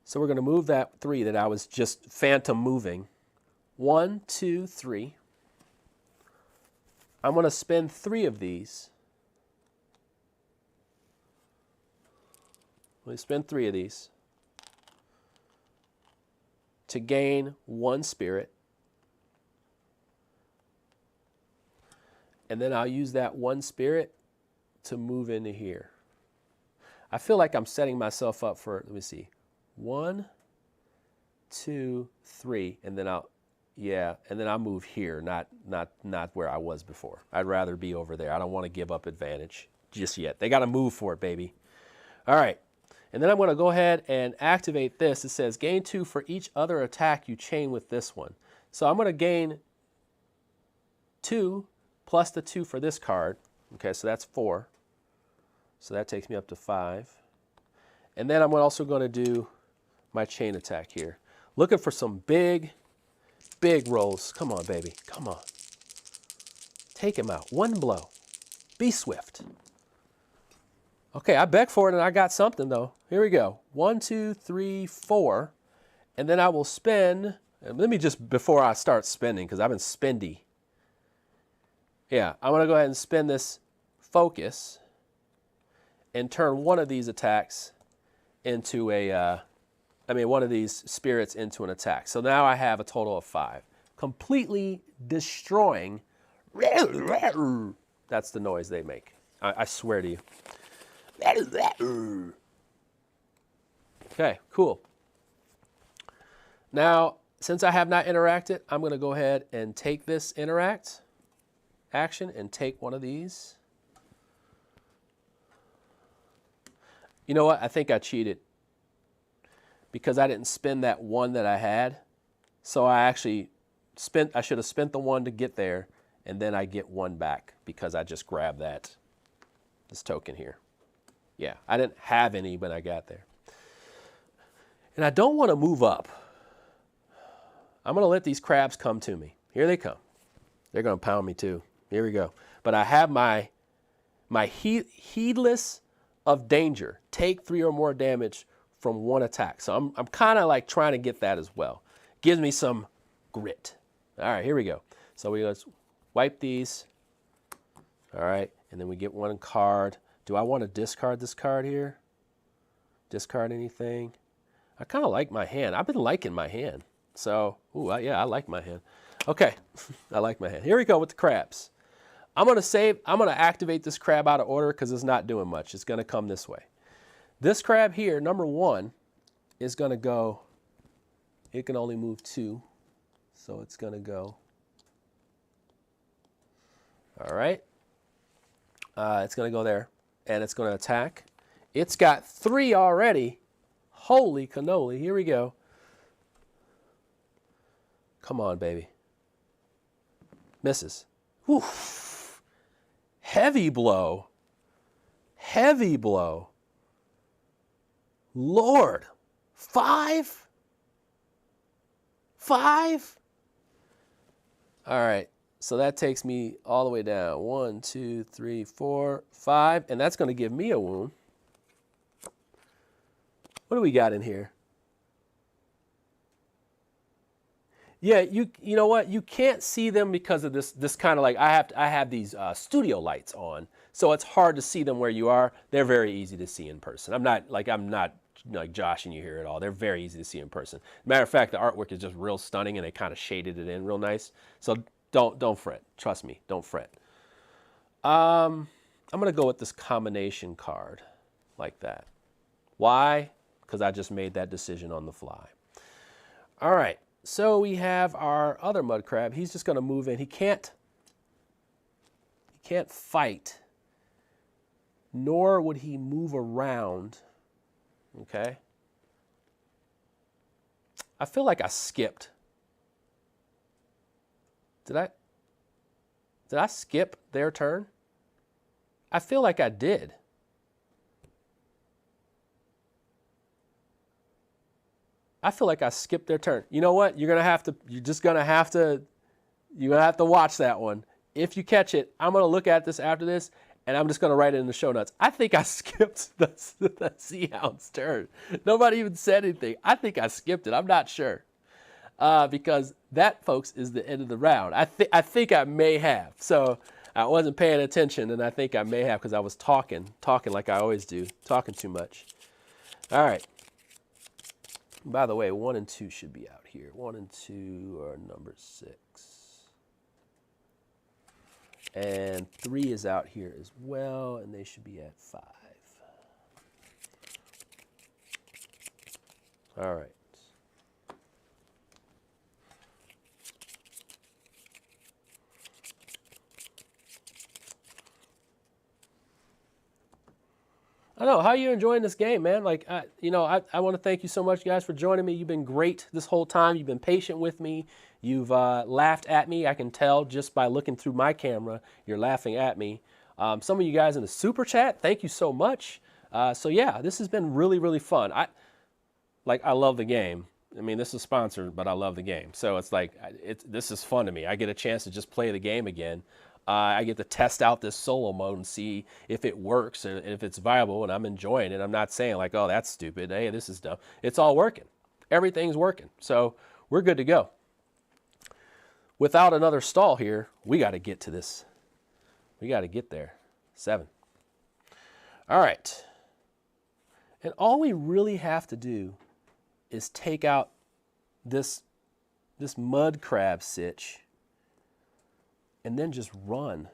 So we're going to move that 3 that I was just phantom moving. 1, 2, 3. I'm going to spend 3 of these. Let me spend 3 of these to gain 1 spirit. And then I'll use that 1 spirit to move into here. I feel like I'm setting myself up for, let me see, 1, 2, 3, and then I'll, yeah, and then I'll move here, not where I was before. I'd rather be over there. I don't want to give up advantage just yet. They got to move for it, baby. All right, and then I'm going to go ahead and activate this. It says gain 2 for each other attack you chain with this one. So I'm going to gain 2 plus the 2 for this card. Okay, so that's 4. So that takes me up to 5. And then I'm also going to do my chain attack here. Looking for some big rolls. Come on, baby. Come on. Take him out. One blow. Be swift. Okay, I begged for it and I got something though. Here we go. 1, 2, 3, 4. And then I will spend, let me just, before I start spending, because I've been spendy. Yeah, I'm going to go ahead and spend this focus and turn one of these attacks into one of these spirits into an attack. So now I have a total of 5. Completely destroying. That's the noise they make. I swear to you. Okay, cool. Now, since I have not interacted, I'm going to go ahead and take this interact action and take one of these. You know what? I think I cheated because I didn't spend that one that I had. So I should have spent the one to get there, and then I get one back because I just grabbed this token here. Yeah, I didn't have any when I got there. And I don't want to move up. I'm going to let these crabs come to me. Here they come. They're going to pound me too. Here we go. But I have my heedless of danger. Take 3 or more damage from one attack. So I'm kind of like trying to get that as well. Gives me some grit. All right, here we go. So let's wipe these. All right, and then we get one card. Do I want to discard this card here? Discard anything? I kind of like my hand. I've been liking my hand. So, yeah, I like my hand. Okay, I like my hand. Here we go with the crabs. I'm going to activate this crab out of order because it's not doing much. It's going to come this way. This crab here, number 1, is going to go, it can only move 2. So it's going to go, all right. It's going to go there, and it's going to attack. It's got 3 already. Holy cannoli. Here we go. Come on, baby. Misses. Whew. Heavy blow. Heavy blow. Lord. 5? 5? All right. So that takes me all the way down. 1, 2, 3, 4, 5. And that's going to give me a wound. What do we got in here? Yeah, you know what? You can't see them because of this kind of like, I have these studio lights on, so it's hard to see them where you are. They're very easy to see in person. I'm not like joshing you here at all. They're very easy to see in person. Matter of fact, the artwork is just real stunning, and they kind of shaded it in real nice. So don't fret. Trust me, don't fret. I'm gonna go with this combination card like that. Why? Because I just made that decision on the fly. All right. So we have our other mud crab. He's just going to move in. He can't fight, nor would he move around. Okay. I feel like I skipped. Did I skip their turn? I feel like I did. I feel like I skipped their turn. You know what? You're gonna have to watch that one. If you catch it, I'm gonna look at this after this, and I'm just gonna write it in the show notes. I think I skipped the Sea Hound's turn. Nobody even said anything. I think I skipped it. I'm not sure because that, folks, is the end of the round. I think I may have. So I wasn't paying attention, and I think I may have because I was talking like I always do, talking too much. All right. By the way, 1 and 2 should be out here. 1 and 2 are number 6. And 3 is out here as well, and they should be at 5. All right. I don't know. How are you enjoying this game, man? Like, you know, I want to thank you so much, guys, for joining me. You've been great this whole time. You've been patient with me. You've laughed at me. I can tell just by looking through my camera, you're laughing at me. Some of you guys in the super chat, thank you so much. So yeah, this has been really, really fun. I love the game. I mean, this is sponsored, but I love the game. So it's like, this is fun to me. I get a chance to just play the game again. I get to test out this solo mode and see if it works and if it's viable, and I'm enjoying it. I'm not saying like, oh, that's stupid. Hey, this is dumb. It's all working. Everything's working. So we're good to go. Without another stall here, we got to get to this. We got to get there. 7. All right. And all we really have to do is take out this mud crab sitch and then just run.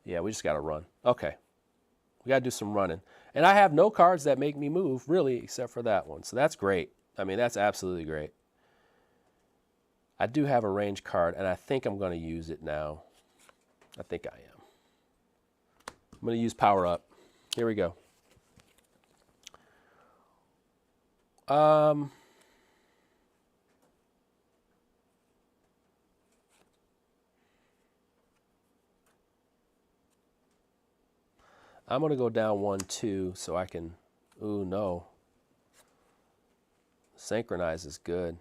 Yeah, we just got to run. Okay. We got to do some running. And I have no cards that make me move, really, except for that one. So that's great. I mean, that's absolutely great. I do have a range card, and I think I'm going to use it now. I think I am. I'm going to use Power Up. Here we go. I'm going to go down 1, 2 so I can, ooh, no. Synchronize is good.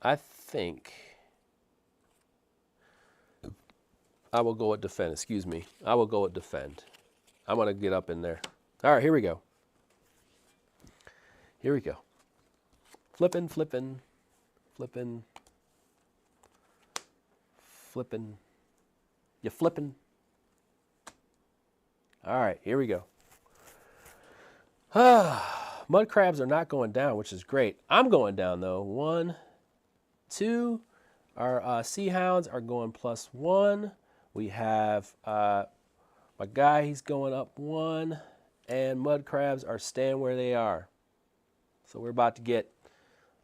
I think I will go with defend. Excuse me. I will go with defend. I'm going to get up in there. All right, here we go. Here we go. Flipping, flipping, flipping, flipping. You flipping? All right, here we go. Mud crabs are not going down, which is great. I'm going down, though. 1, 2. Our sea hounds are going +1. We have my guy, he's going up 1. And mud crabs are staying where they are. So we're about to get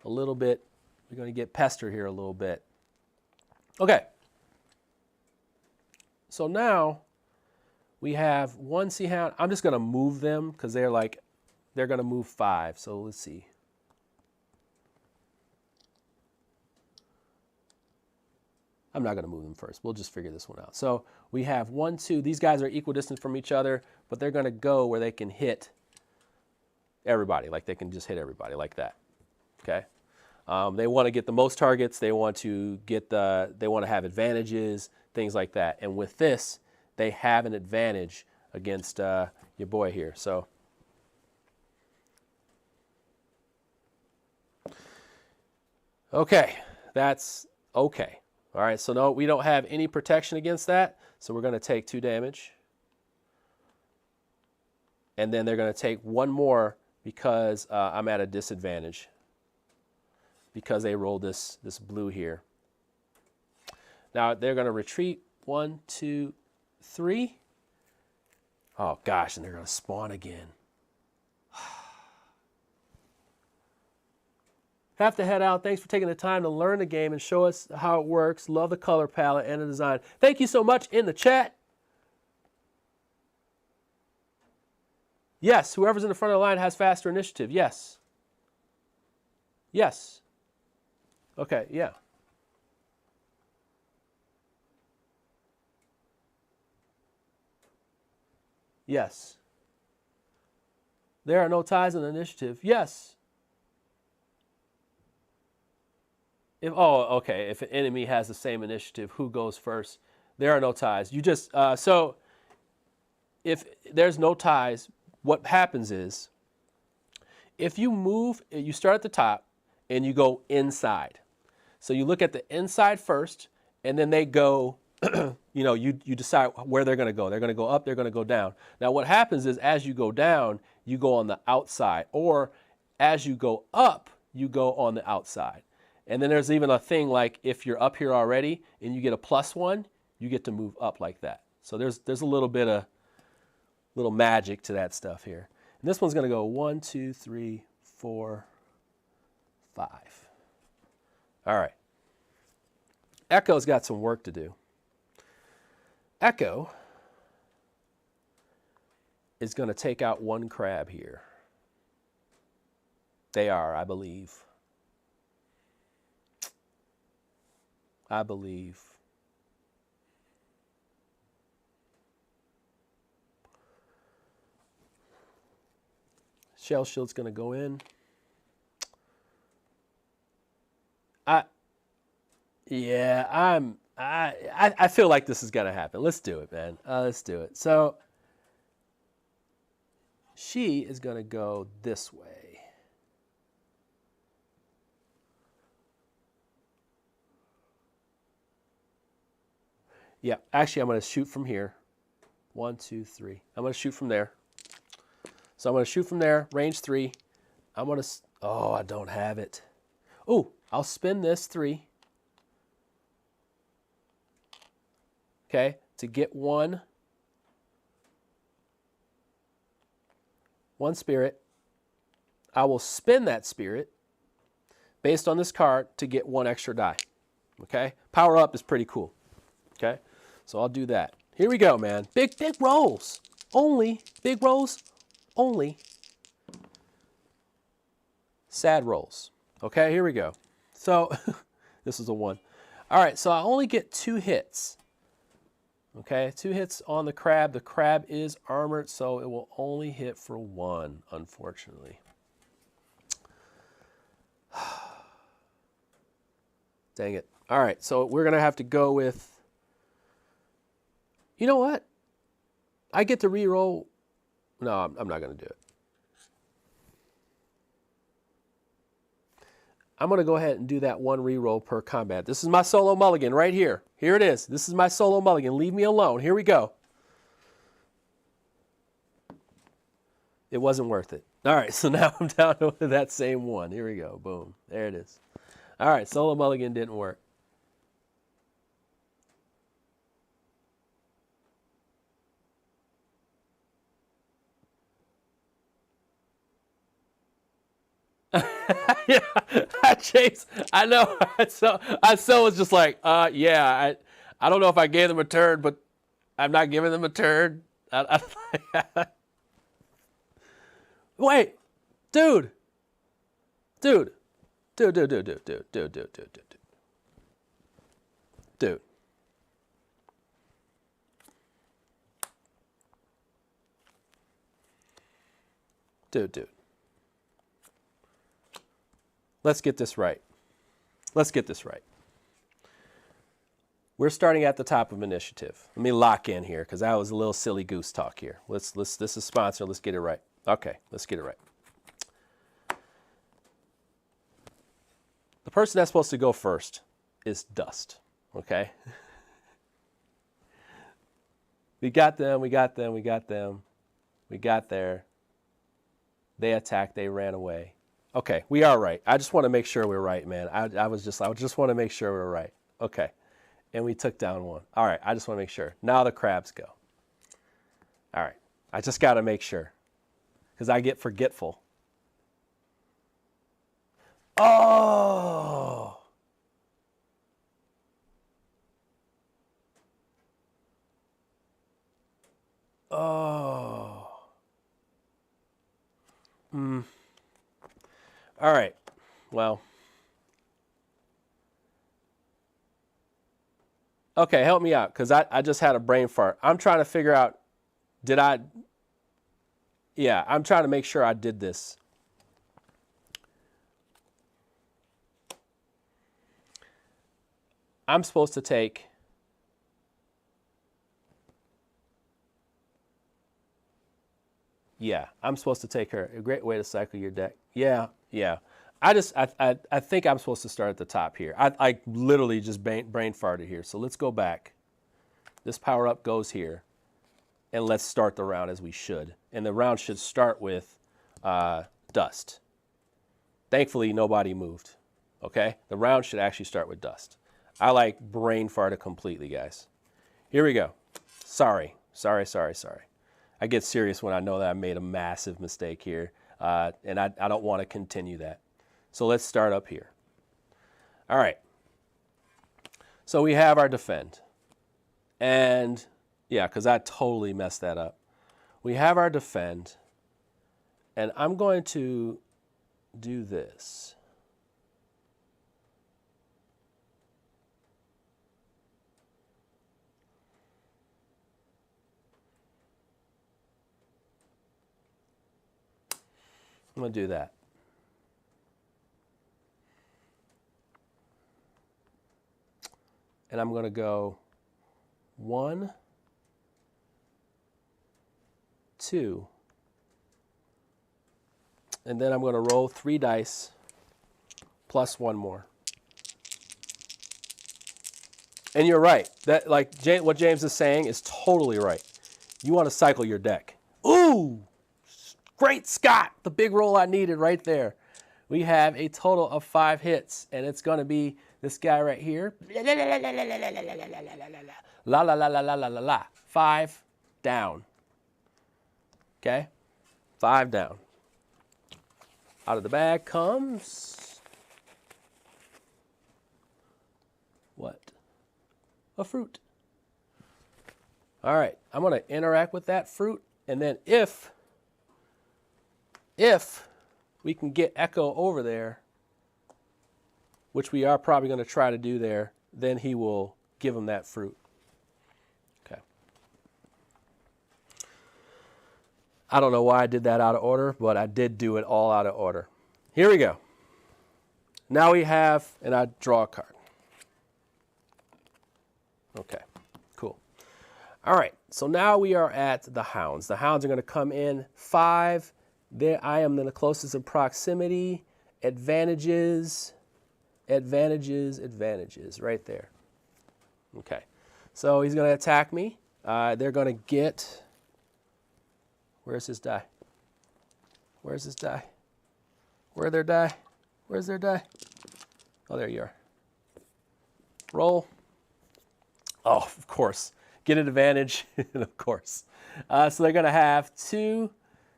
a little bit, we're going to get pestered here a little bit. Okay. So now we have 1 sea hound. I'm just going to move them because they're going to move 5. So let's see. I'm not going to move them first. We'll just figure this one out. So we have 1, 2. These guys are equidistant from each other, but they're going to go where they can hit everybody. Like they can just hit everybody like that. Okay. They want to get the most targets. They want to get they want to have advantages, things like that. And with this, they have an advantage against your boy here. So okay, that's okay. All right, so no, we don't have any protection against that. So we're going to take 2 damage. And then they're going to take 1 more because I'm at a disadvantage. Because they rolled this blue here. Now they're going to retreat 1, 2, 3. Oh gosh, and they're going to spawn again. Have to head out. Thanks for taking the time to learn the game and show us how it works. Love the color palette and the design. Thank you so much in the chat. Yes, whoever's in the front of the line has faster initiative. Yes. Yes. Okay, yeah. Yes. There are no ties in the initiative. Yes. If an enemy has the same initiative, who goes first? There are no ties. You just, so if there's no ties, what happens is, if you move, you start at the top and you go inside. So you look at the inside first, and then they go, you decide where they're going to go. They're going to go up, they're going to go down. Now what happens is as you go down, you go on the outside, or as you go up, you go on the outside. And then there's even a thing like if you're up here already and you get a +1, you get to move up like that. So there's a little bit of little magic to that stuff here. And this one's going to go 1, 2, 3, 4, 5. All right. Echo's got some work to do. Echo is going to take out one crab here. They are, I believe. I believe. Shell shield's going to go in. I feel like this is going to happen. Let's do it, man. Let's do it. So she is going to go this way. Yeah, actually, I'm going to shoot from here. 1, 2, 3. I'm going to shoot from there. So I'm going to shoot from there, range 3. I'm going to, oh, I don't have it. Oh, I'll spin this 3. Okay, to get one spirit. I will spin that spirit based on this card to get 1 extra die. Okay, power up is pretty cool. Okay, so I'll do that. Here we go, man. Big rolls. Only big rolls. Only sad rolls. Okay, here we go. So this is a 1. All right, so I only get 2 hits. Okay, 2 hits on the crab. The crab is armored, so it will only hit for 1, unfortunately. Dang it. All right, so we're going to have to go with, you know what? I get to re-roll. No, I'm not going to do it. I'm going to go ahead and do that 1 re-roll per combat. This is my solo mulligan right here. Here it is. This is my solo mulligan. Leave me alone. Here we go. It wasn't worth it. All right, so now I'm down to that same 1. Here we go. Boom. There it is. All right, solo mulligan didn't work. Yeah, Chase, I know. I was just like, yeah, I don't know if I gave them a turn, but I'm not giving them a turn. Wait, dude. Dude. Let's get this right. Let's get this right. We're starting at the top of initiative. Let me lock in here because that was a little silly goose talk here. This is sponsored. Let's get it right. Okay, let's get it right. The person that's supposed to go first is Dust. Okay? We got them. We got there. They attacked. They ran away. Okay, we are right. I just want to make sure we're right, man. I just want to make sure we're right. Okay, and we took down 1. All right, I just want to make sure. Now the crabs go. All right, I just got to make sure because I get forgetful. Oh! Oh. All right. Well. Okay, help me out because I just had a brain fart. I'm trying to figure out, yeah, I'm trying to make sure I did this. I'm supposed to take I'm supposed to take her. A great way to cycle your deck. Yeah. I think I'm supposed to start at the top here. I literally just brain farted here. So let's go back. This power up goes here. And let's start the round as we should. And the round should start with Dust. Thankfully, nobody moved. Okay? The round should actually start with Dust. I like brain farted completely, guys. Here we go. Sorry. I get serious when I know that I made a massive mistake here. And I don't want to continue that. So let's start up here. All right. So we have our defend. And yeah, because I totally messed that up. We have our defend. And I'm going to do this. I'm going to do that. And I'm going to go 1, 2, and then I'm going to roll 3 dice plus 1 more. And you're right. That, like what James is saying is totally right. You want to cycle your deck. Ooh, great Scott, the big roll I needed right there. We have a total of 5 hits, and it's going to be this guy right here. La la la la la la la la. 5 down. Okay? 5 down. Out of the bag comes what? A fruit. All right, I'm going to interact with that fruit, and then if we can get Echo over there, which we are probably going to try to do there, then he will give him that fruit. Okay. I don't know why I did that out of order, but I did do it all out of order. Here we go. Now we have, and I draw a card. Okay, cool. All right, so now we are at the Hounds. The Hounds are going to come in 5. There I am in the closest in proximity. Advantages, advantages, advantages, right there. Okay, so he's going to attack me. They're going to get, where's his die? Where's his die? Where are their die? Where's their die? Oh, there you are. Roll. Oh, of course. Get an advantage, of course. So they're going to have 2,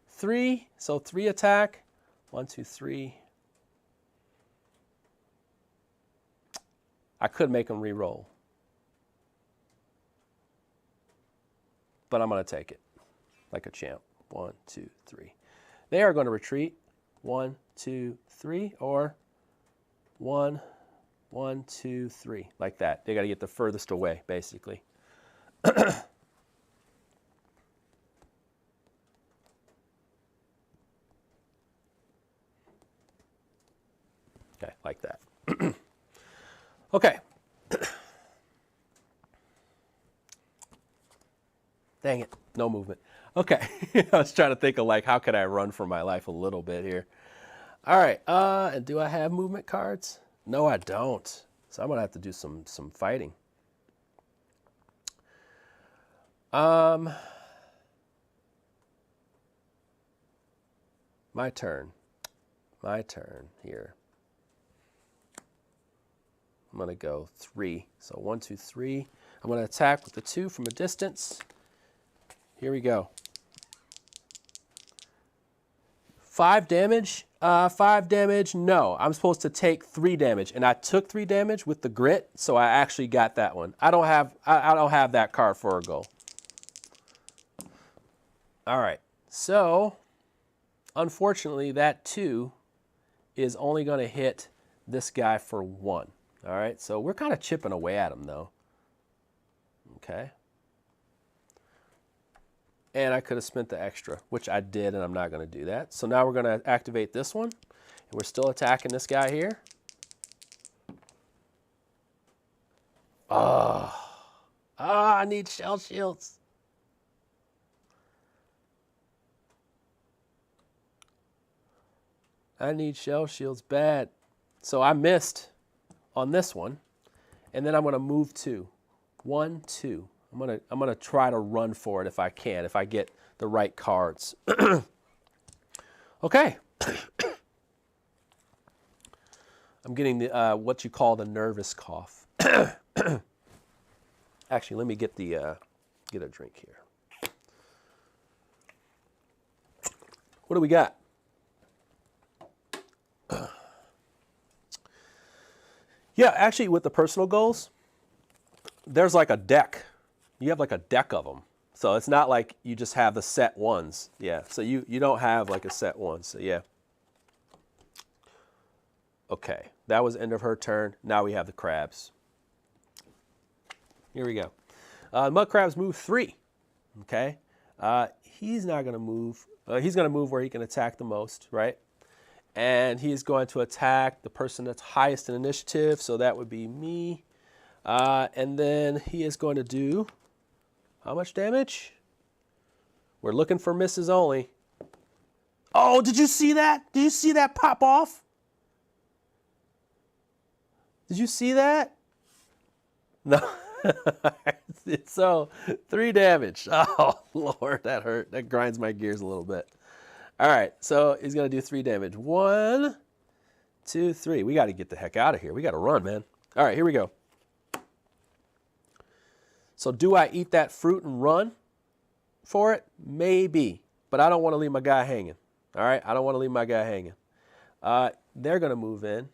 3. So 3 attack. 1, 2, 3. I could make them re-roll. But I'm going to take it like a champ. 1, 2, 3. They are going to retreat. 1, 2, 3. Or 1, 1, 2, 3. Like that. They got to get the furthest away, basically. Okay, like that. Okay. Dang it, no movement. Okay, I was trying to think of like, how could I run for my life a little bit here? All right, and do I have movement cards? No, I don't. So I'm gonna have to do some fighting. My turn here. I'm going to go 3. So 1, 2, 3. I'm going to attack with the 2 from a distance. Here we go. 5 damage. 5 damage. No, I'm supposed to take 3 damage, and I took 3 damage with the grit, so I actually got that one. I don't have that card for a goal. All right. So, unfortunately, that 2 is only going to hit this guy for 1. All right. So we're kind of chipping away at him, though. Okay. And I could have spent the extra, which I did, and I'm not going to do that. So now we're going to activate this one, and we're still attacking this guy here. Oh, I need shell shields. I need shell shields bad. So I missed on this one, and then I'm going to move 2. 1, 2. I'm gonna try to run for it if I can, if I get the right cards. Okay. I'm getting the what you call the nervous cough. Actually, let me get the get a drink here. What do we got? Yeah, actually, with the personal goals, there's like a deck. You have like a deck of them. So it's not like you just have the set ones. Yeah, so you don't have like a set one. So yeah. Okay, that was end of her turn. Now we have the crabs. Here we go. Mud crabs move 3. Okay, he's not going to move. He's going to move where he can attack the most, right? And he's going to attack the person that's highest in initiative. So that would be me. And then he is going to do how much damage? We're looking for misses only. Oh, did you see that? Did you see that pop off? Did you see that? No. So 3 damage. Oh, Lord, that hurt. That grinds my gears a little bit. All right, so he's going to do 3 damage. 1, 2, 3. We got to get the heck out of here. We got to run, man. All right, here we go. So do I eat that fruit and run for it? Maybe, but I don't want to leave my guy hanging. All right, I don't want to leave my guy hanging. They're going to move in.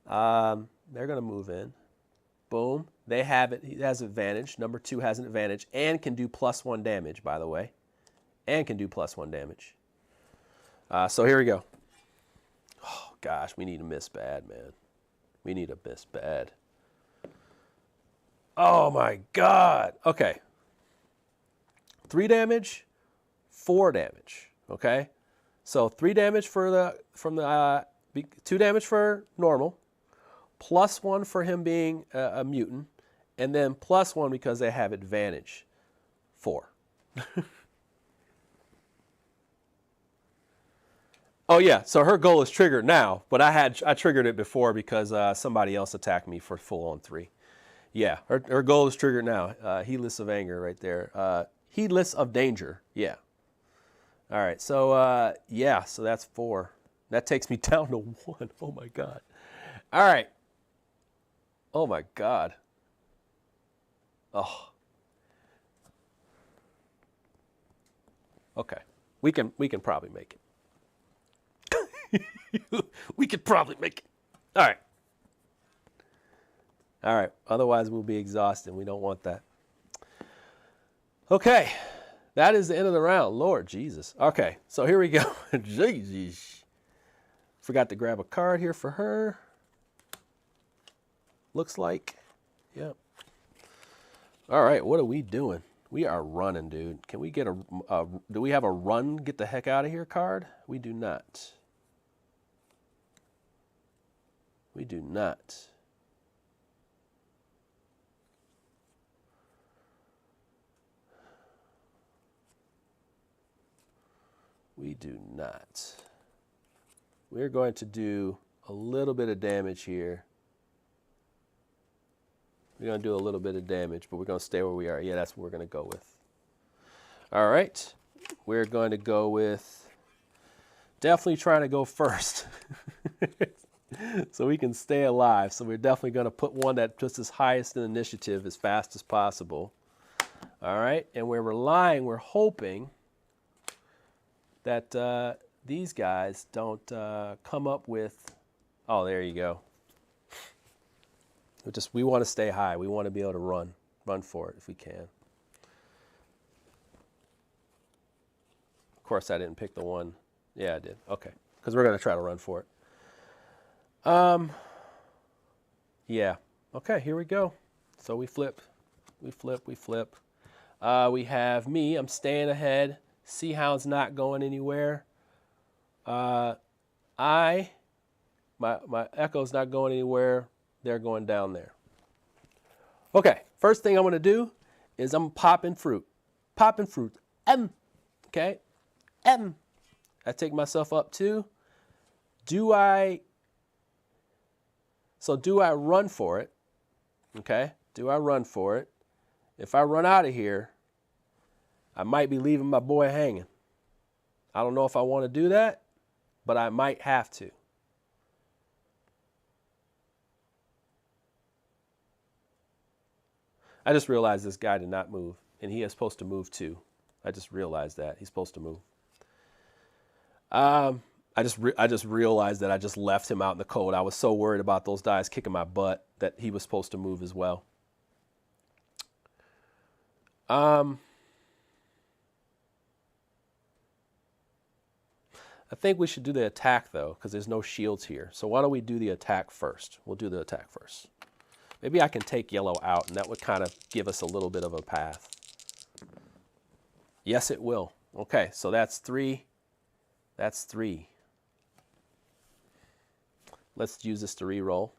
They're going to move in. Boom. They have it. He has advantage. Number 2 has an advantage and can do +1 damage, by the way. And can do +1 damage. So here we go. Oh, gosh, we need a miss bad, man. We need a miss bad. Oh, my God. Okay. 3 damage, 4 damage. Okay? So 3 damage for the 2 damage for normal. +1 for him being a mutant, and then +1 because they have advantage. 4. Oh yeah, so her goal is triggered now, but I triggered it before because somebody else attacked me for full on 3. Yeah, her goal is triggered now. Heedless of anger right there. Heedless of danger. Yeah. All right, so yeah, so that's 4. That takes me down to 1. Oh my God. All right. Oh my God. Oh. Okay. We can probably make it. We could probably make it. All right. All right. Otherwise we'll be exhausted. We don't want that. Okay. That is the end of the round. Lord Jesus. Okay. So here we go. Jesus. Forgot to grab a card here for her. Looks like. Yep. All right, what are we doing? We are running, dude. Can we get do we have a run, get the heck out of here card? We do not. We do not. We do not. We're going to do a little bit of damage here. We're going to do a little bit of damage, but we're going to stay where we are. Yeah, that's what we're going to go with. All right. We're going to go with definitely trying to go first so we can stay alive. So we're definitely going to put one that puts us highest in initiative as fast as possible. All right. And we're hoping that these guys don't come up with, oh, there you go. We want to stay high. We want to be able to run for it if we can. Of course, I didn't pick the one. Yeah, I did. Okay, because we're going to try to run for it. Yeah. Okay, here we go. So we flip. We flip. We flip. We have me. I'm staying ahead. Sea Hound's not going anywhere. My Echo's not going anywhere. They're going down there. Okay, first thing I'm going to do is I'm popping fruit. Popping fruit. Okay. I take myself up to. Do I run for it? Okay. Do I run for it? If I run out of here, I might be leaving my boy hanging. I don't know if I want to do that, but I might have to. I just realized this guy did not move, and he is supposed to move too. I just realized that. He's supposed to move. I just realized that I just left him out in the cold. I was so worried about those guys kicking my butt that he was supposed to move as well. I think we should do the attack, though, because there's no shields here. So why don't we do the attack first? We'll do the attack first. Maybe I can take yellow out, and that would kind of give us a little bit of a path. Yes, it will. Okay, so that's 3. That's 3. Let's use this to re-roll.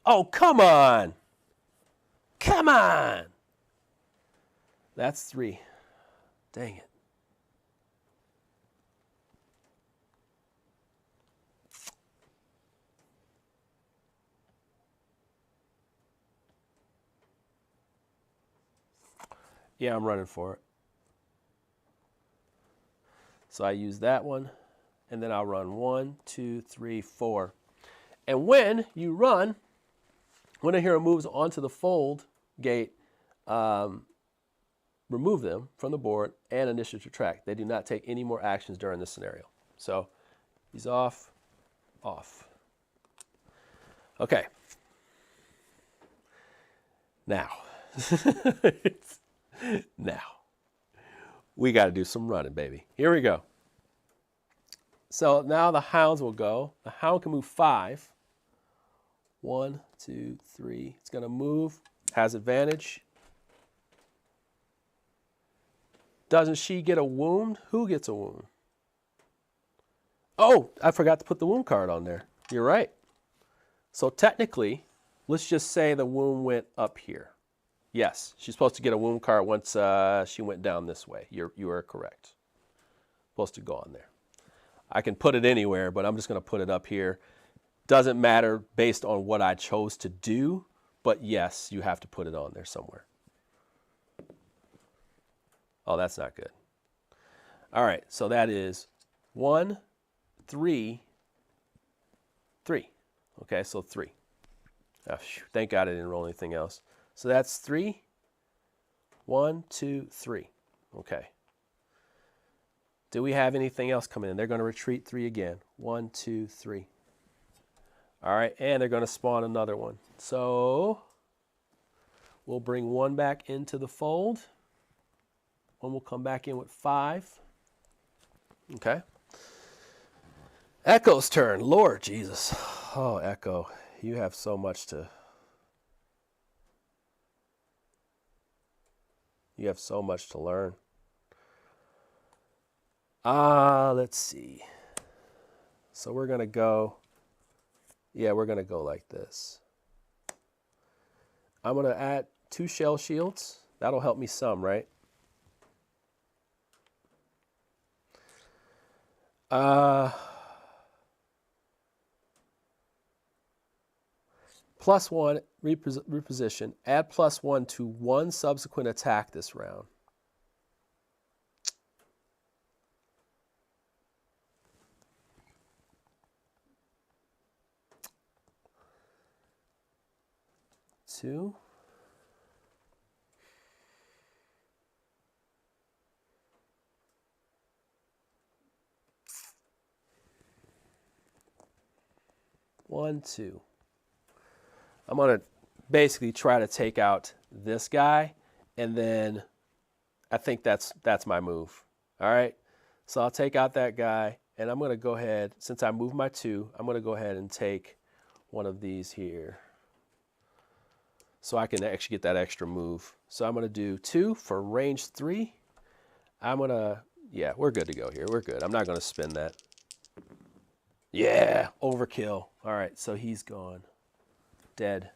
Oh, come on! Come on! That's 3. Dang it. Yeah, I'm running for it. So I use that one, and then I'll run 1, 2, 3, 4. And when you run, when a hero moves onto the fold gate, remove them from the board and initiative track. They do not take any more actions during this scenario. So he's off, off. Okay. Now. Now, we got to do some running, baby. Here we go. So now the hounds will go. The hound can move 5. 1, 2, 3. It's going to move. Has advantage. Doesn't she get a wound? Who gets a wound? Oh, I forgot to put the wound card on there. You're right. So technically, let's just say the wound went up here. Yes, she's supposed to get a wound card once she went down this way. You are correct. Supposed to go on there. I can put it anywhere, but I'm just going to put it up here. Doesn't matter based on what I chose to do, but yes, you have to put it on there somewhere. Oh, that's not good. All right, so that is 1, 3, 3. Okay, so 3. Oh, thank God I didn't roll anything else. So that's 3. 1, 2, 3. Okay. Do we have anything else coming in? They're going to retreat 3 again. 1, 2, 3. All right, and they're going to spawn another one. So we'll bring 1 back into the fold. 1 will come back in with 5. Okay. Echo's turn. Lord Jesus. Oh, Echo, you have so much to... You have so much to learn. Let's see. So we're going to go, yeah, we're going to go like this. I'm going to add 2 shell shields. That'll help me some, right? +1, reposition, add +1 to 1 subsequent attack this round. Two. One, 2. I'm going to basically try to take out this guy, and then I think that's my move. All right, so I'll take out that guy, and I'm going to go ahead, since I moved my 2, I'm going to go ahead and take one of these here so I can actually get that extra move. So I'm going to do 2 for range 3. I'm going to, yeah, we're good to go here. We're good. I'm not going to spin that. Yeah, overkill. All right, so he's gone. Dead.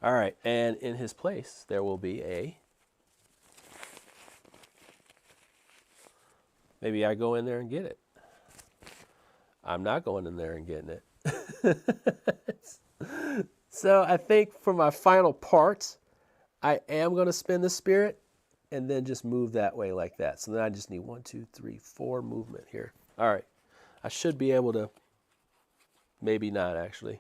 All right, and in his place, there will be a... Maybe I go in there and get it. I'm not going in there and getting it. So I think for my final part, I am going to spin the spirit and then just move that way like that. So then I just need 1, 2, 3, 4 movement here. All right, I should be able to, maybe not actually.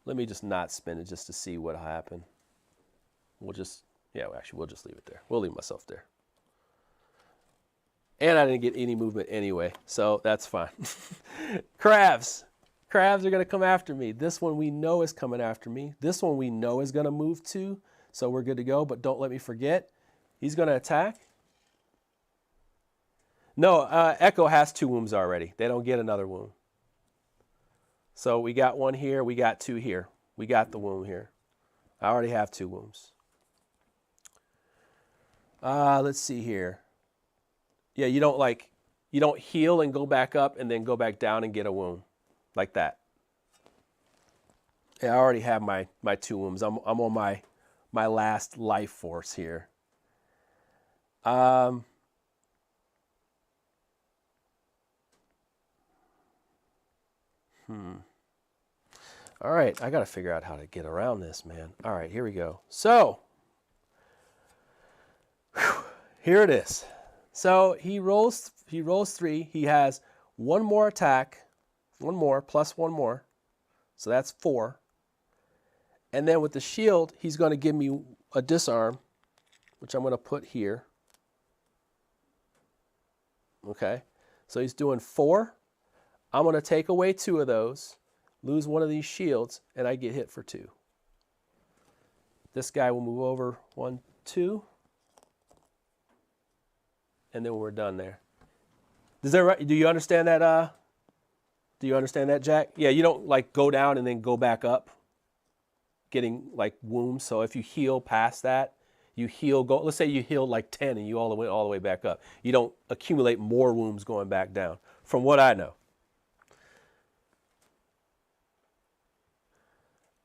Let me just not spin it just to see what happened. We'll just, yeah, actually we'll just leave it there. We'll leave myself there. And I didn't get any movement anyway, so that's fine. Crabs, Crabs are going to come after me. This one we know is coming after me. This one we know is going to move too. So we're good to go, but don't let me forget. He's going to attack. No, Echo has 2 wounds already. They don't get another wound. So we got 1 here. We got 2 here. We got the wound here. I already have 2 wounds. Let's see here. Yeah, you don't heal and go back up and then go back down and get a wound like that. Yeah, I already have my 2 wounds. I'm on my last life force here. All right, I got to figure out how to get around this, man. All right, here we go. So, here it is. So he rolls 3. He has 1 more attack, 1 more plus 1 more. So that's 4. And then with the shield, he's going to give me a disarm, which I'm going to put here. Okay. So he's doing 4. I'm going to take away 2 of those, lose 1 of these shields, and I get hit for 2. This guy will move over 1, 2. And then we're done there. Do you understand that? Do you understand that, Jack? Yeah, you don't like go down and then go back up, getting like wounds. So if you heal past that, you heal. Let's say you healed like 10 and you went all the way back up. You don't accumulate more wounds going back down, from what I know.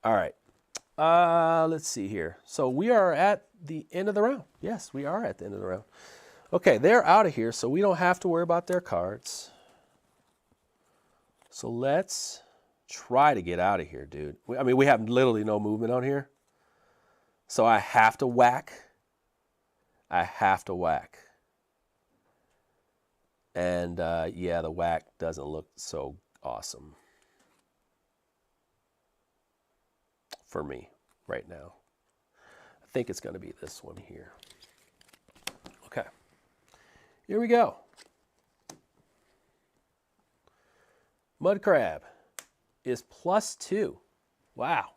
All right. Let's see here. So we are at the end of the round. Yes, we are at the end of the round. Okay, they're out of here, so we don't have to worry about their cards. So let's try to get out of here, dude. I mean, we have literally no movement on here. So I have to whack. I have to whack. And yeah, the whack doesn't look so awesome for me right now. I think it's going to be this one here. Okay. Here we go. Mud Crab is +2. Wow.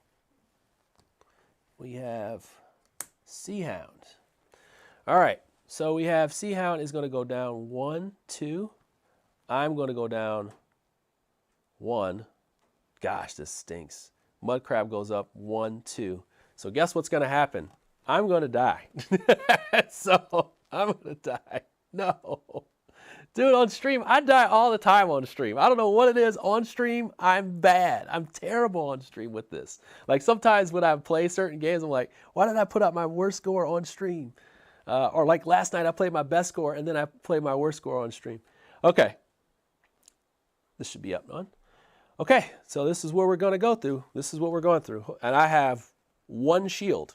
We have Sea Hound. All right. So we have Sea Hound is going to go down 1, 2. I'm going to go down 1. Gosh, this stinks. Mud Crab goes up 1, 2. So guess what's going to happen? I'm going to die. So I'm going to die. No. Dude, on stream, I die all the time on stream. I don't know what it is. On stream, I'm bad. I'm terrible on stream with this. Like sometimes when I play certain games, I'm like, why did I put out my worst score on stream? Or like last night, I played my best score, and then I played my worst score on stream. Okay. This should be up, on. Okay, so this is where we're going to go through. This is what we're going through. And I have 1 shield.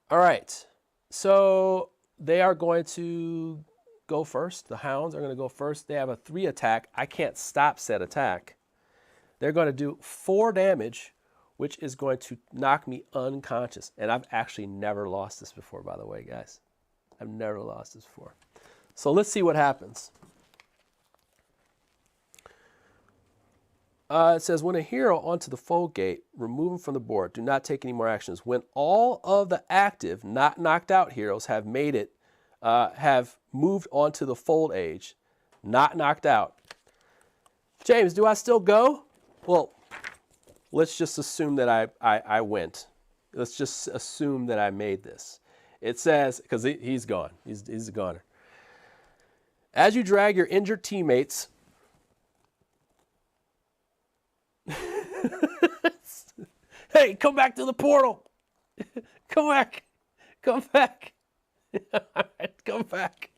All right. So they are going to go first. The Hounds are going to go first. They have a 3 attack. I can't stop said attack. They're going to do 4 damage, which is going to knock me unconscious. And I've actually never lost this before, by the way, guys. I've never lost this before. So let's see what happens. It says, when a hero onto the fold gate, remove him from the board. Do not take any more actions. When all of the active, not knocked out heroes have made it, have moved onto the fold age, not knocked out. James, do I still go? Well, let's just assume that I went. Let's just assume that I made this. It says, because he's gone. He's a goner. As you drag your injured teammates... Hey, come back to the portal. Come back. Come back. All right, come back.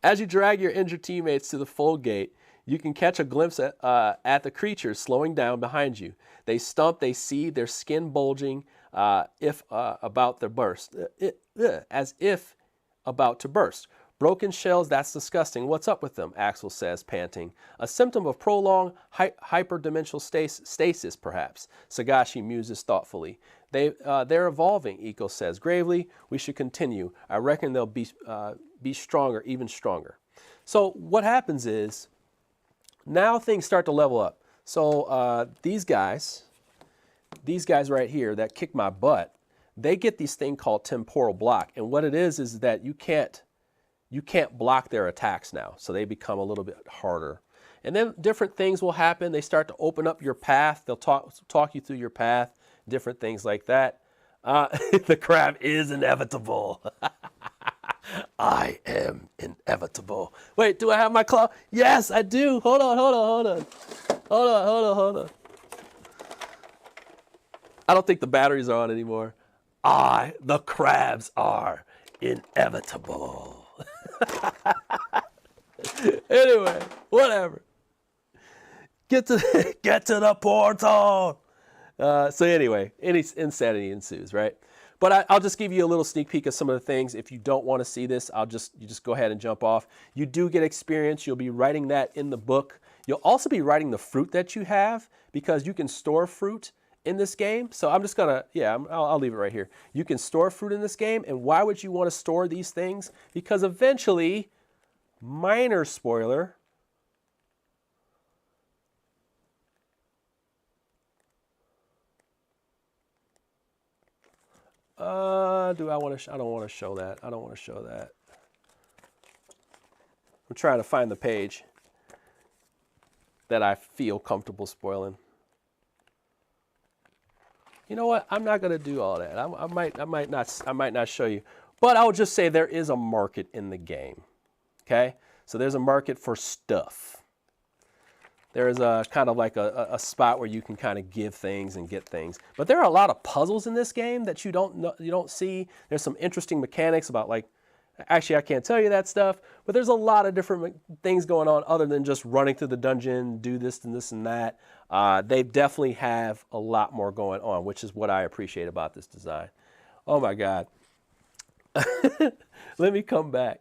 As you drag your injured teammates to the fold gate, you can catch a glimpse at the creatures slowing down behind you. They stump, they see their skin bulging about their burst, as if about to burst. Broken shells, that's disgusting. What's up with them? Axel says, panting. A symptom of prolonged hyperdimensional stasis, perhaps. Sagashi muses thoughtfully. They're evolving, Eco says gravely. We should continue. I reckon they'll be stronger, even stronger. So what happens is now things start to level up. So these guys right here that kick my butt, they get this thing called temporal block. And what it is that you can't block their attacks now. So they become a little bit harder. And then different things will happen. They start to open up your path. They'll talk you through your path, different things like that. The crab is inevitable. I am inevitable. Wait, do I have my claw? Yes, I do. Hold on. I don't think the batteries are on anymore. The crabs are inevitable. Anyway, whatever. Get to the portal. So anyway, insanity ensues, right? But I'll just give you a little sneak peek of some of the things. If you don't want to see this, you just go ahead and jump off. You do get experience. You'll be writing that in the book. You'll also be writing the fruit that you have, because you can store fruit in this game. So I'm just gonna, I'll leave it right here. You can store fruit in this game, and why would you want to store these things? Because eventually, minor spoiler, I don't want to show that. I don't want to show that. I'm trying to find the page that I feel comfortable spoiling. You know what? I'm not going to do all that. I might not show you, but I'll just say there is a market in the game. Okay, so there's a market for stuff. There is a kind of like a spot where you can kind of give things and get things. But there are a lot of puzzles in this game that you don't see. There's some interesting mechanics about, like, actually I can't tell you that stuff, but there's a lot of different things going on other than just running through the dungeon, do this and this and that. They definitely have a lot more going on, which is what I appreciate about this design. Oh my God. Let me come back.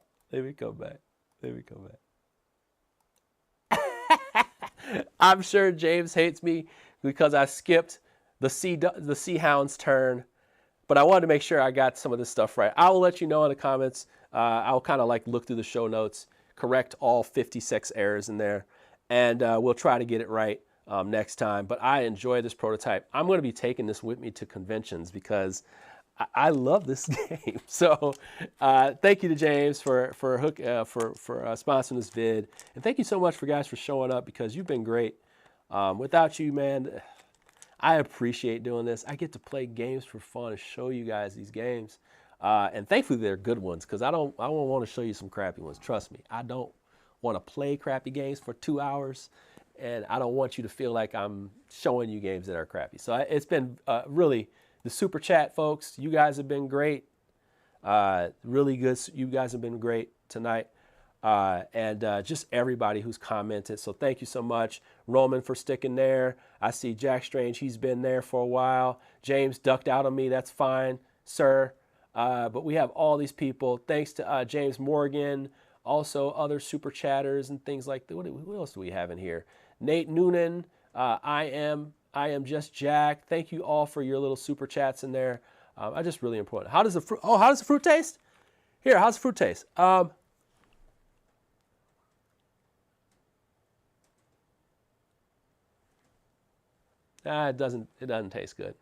I'm sure James hates me because I skipped the Sea Hounds turn, but I wanted to make sure I got some of this stuff right. I will let you know in the comments. I'll kind of like look through the show notes, correct all 56 errors in there, and we'll try to get it right next time. But I enjoy this prototype. I'm going to be taking this with me to conventions because I love this game. So thank you to James for sponsoring this vid, and thank you so much for showing up, because you've been great. Without you, man, I appreciate doing this. I get to play games for fun and show you guys these games, and thankfully they're good ones, because I don't want to show you some crappy ones. Trust me, I don't want to play crappy games for 2 hours, and I don't want you to feel like I'm showing you games that are crappy. So it's been really. The super chat folks, you guys have been great, really good. You guys have been great tonight, and just everybody who's commented. So thank you so much, Roman, for sticking there. I see Jack Strange; he's been there for a while. James ducked out on me. That's fine, sir. But we have all these people. Thanks to James Morgan, also other super chatters and things like that. What else do we have in here? Nate Noonan, I am just Jack. Thank you all for your little super chats in there. I just really important. How does the fruit taste? Here, how's the fruit taste? It doesn't taste good,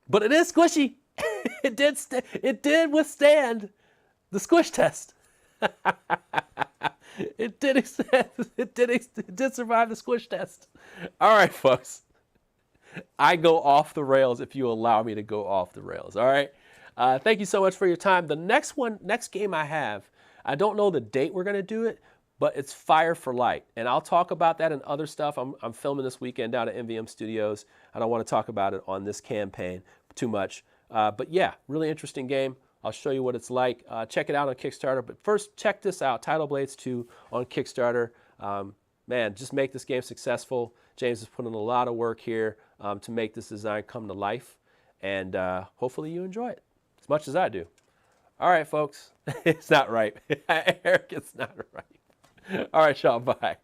but it is squishy. It did withstand the squish test. It did survive the squish test. All right, folks. I go off the rails if you allow me to go off the rails. All right. Thank you so much for your time. The next game I have, I don't know the date we're going to do it, but it's Fire for Light. And I'll talk about that and other stuff. I'm filming this weekend down at MVM Studios. I don't want to talk about it on this campaign too much. But yeah, really interesting game. I'll show you what it's like. Check it out on Kickstarter. But first, check this out, Tidal Blades 2 on Kickstarter. Man, just make this game successful. James has put in a lot of work here to make this design come to life. And hopefully you enjoy it as much as I do. All right, folks. It's not right. Eric, it's not right. All right, y'all, bye.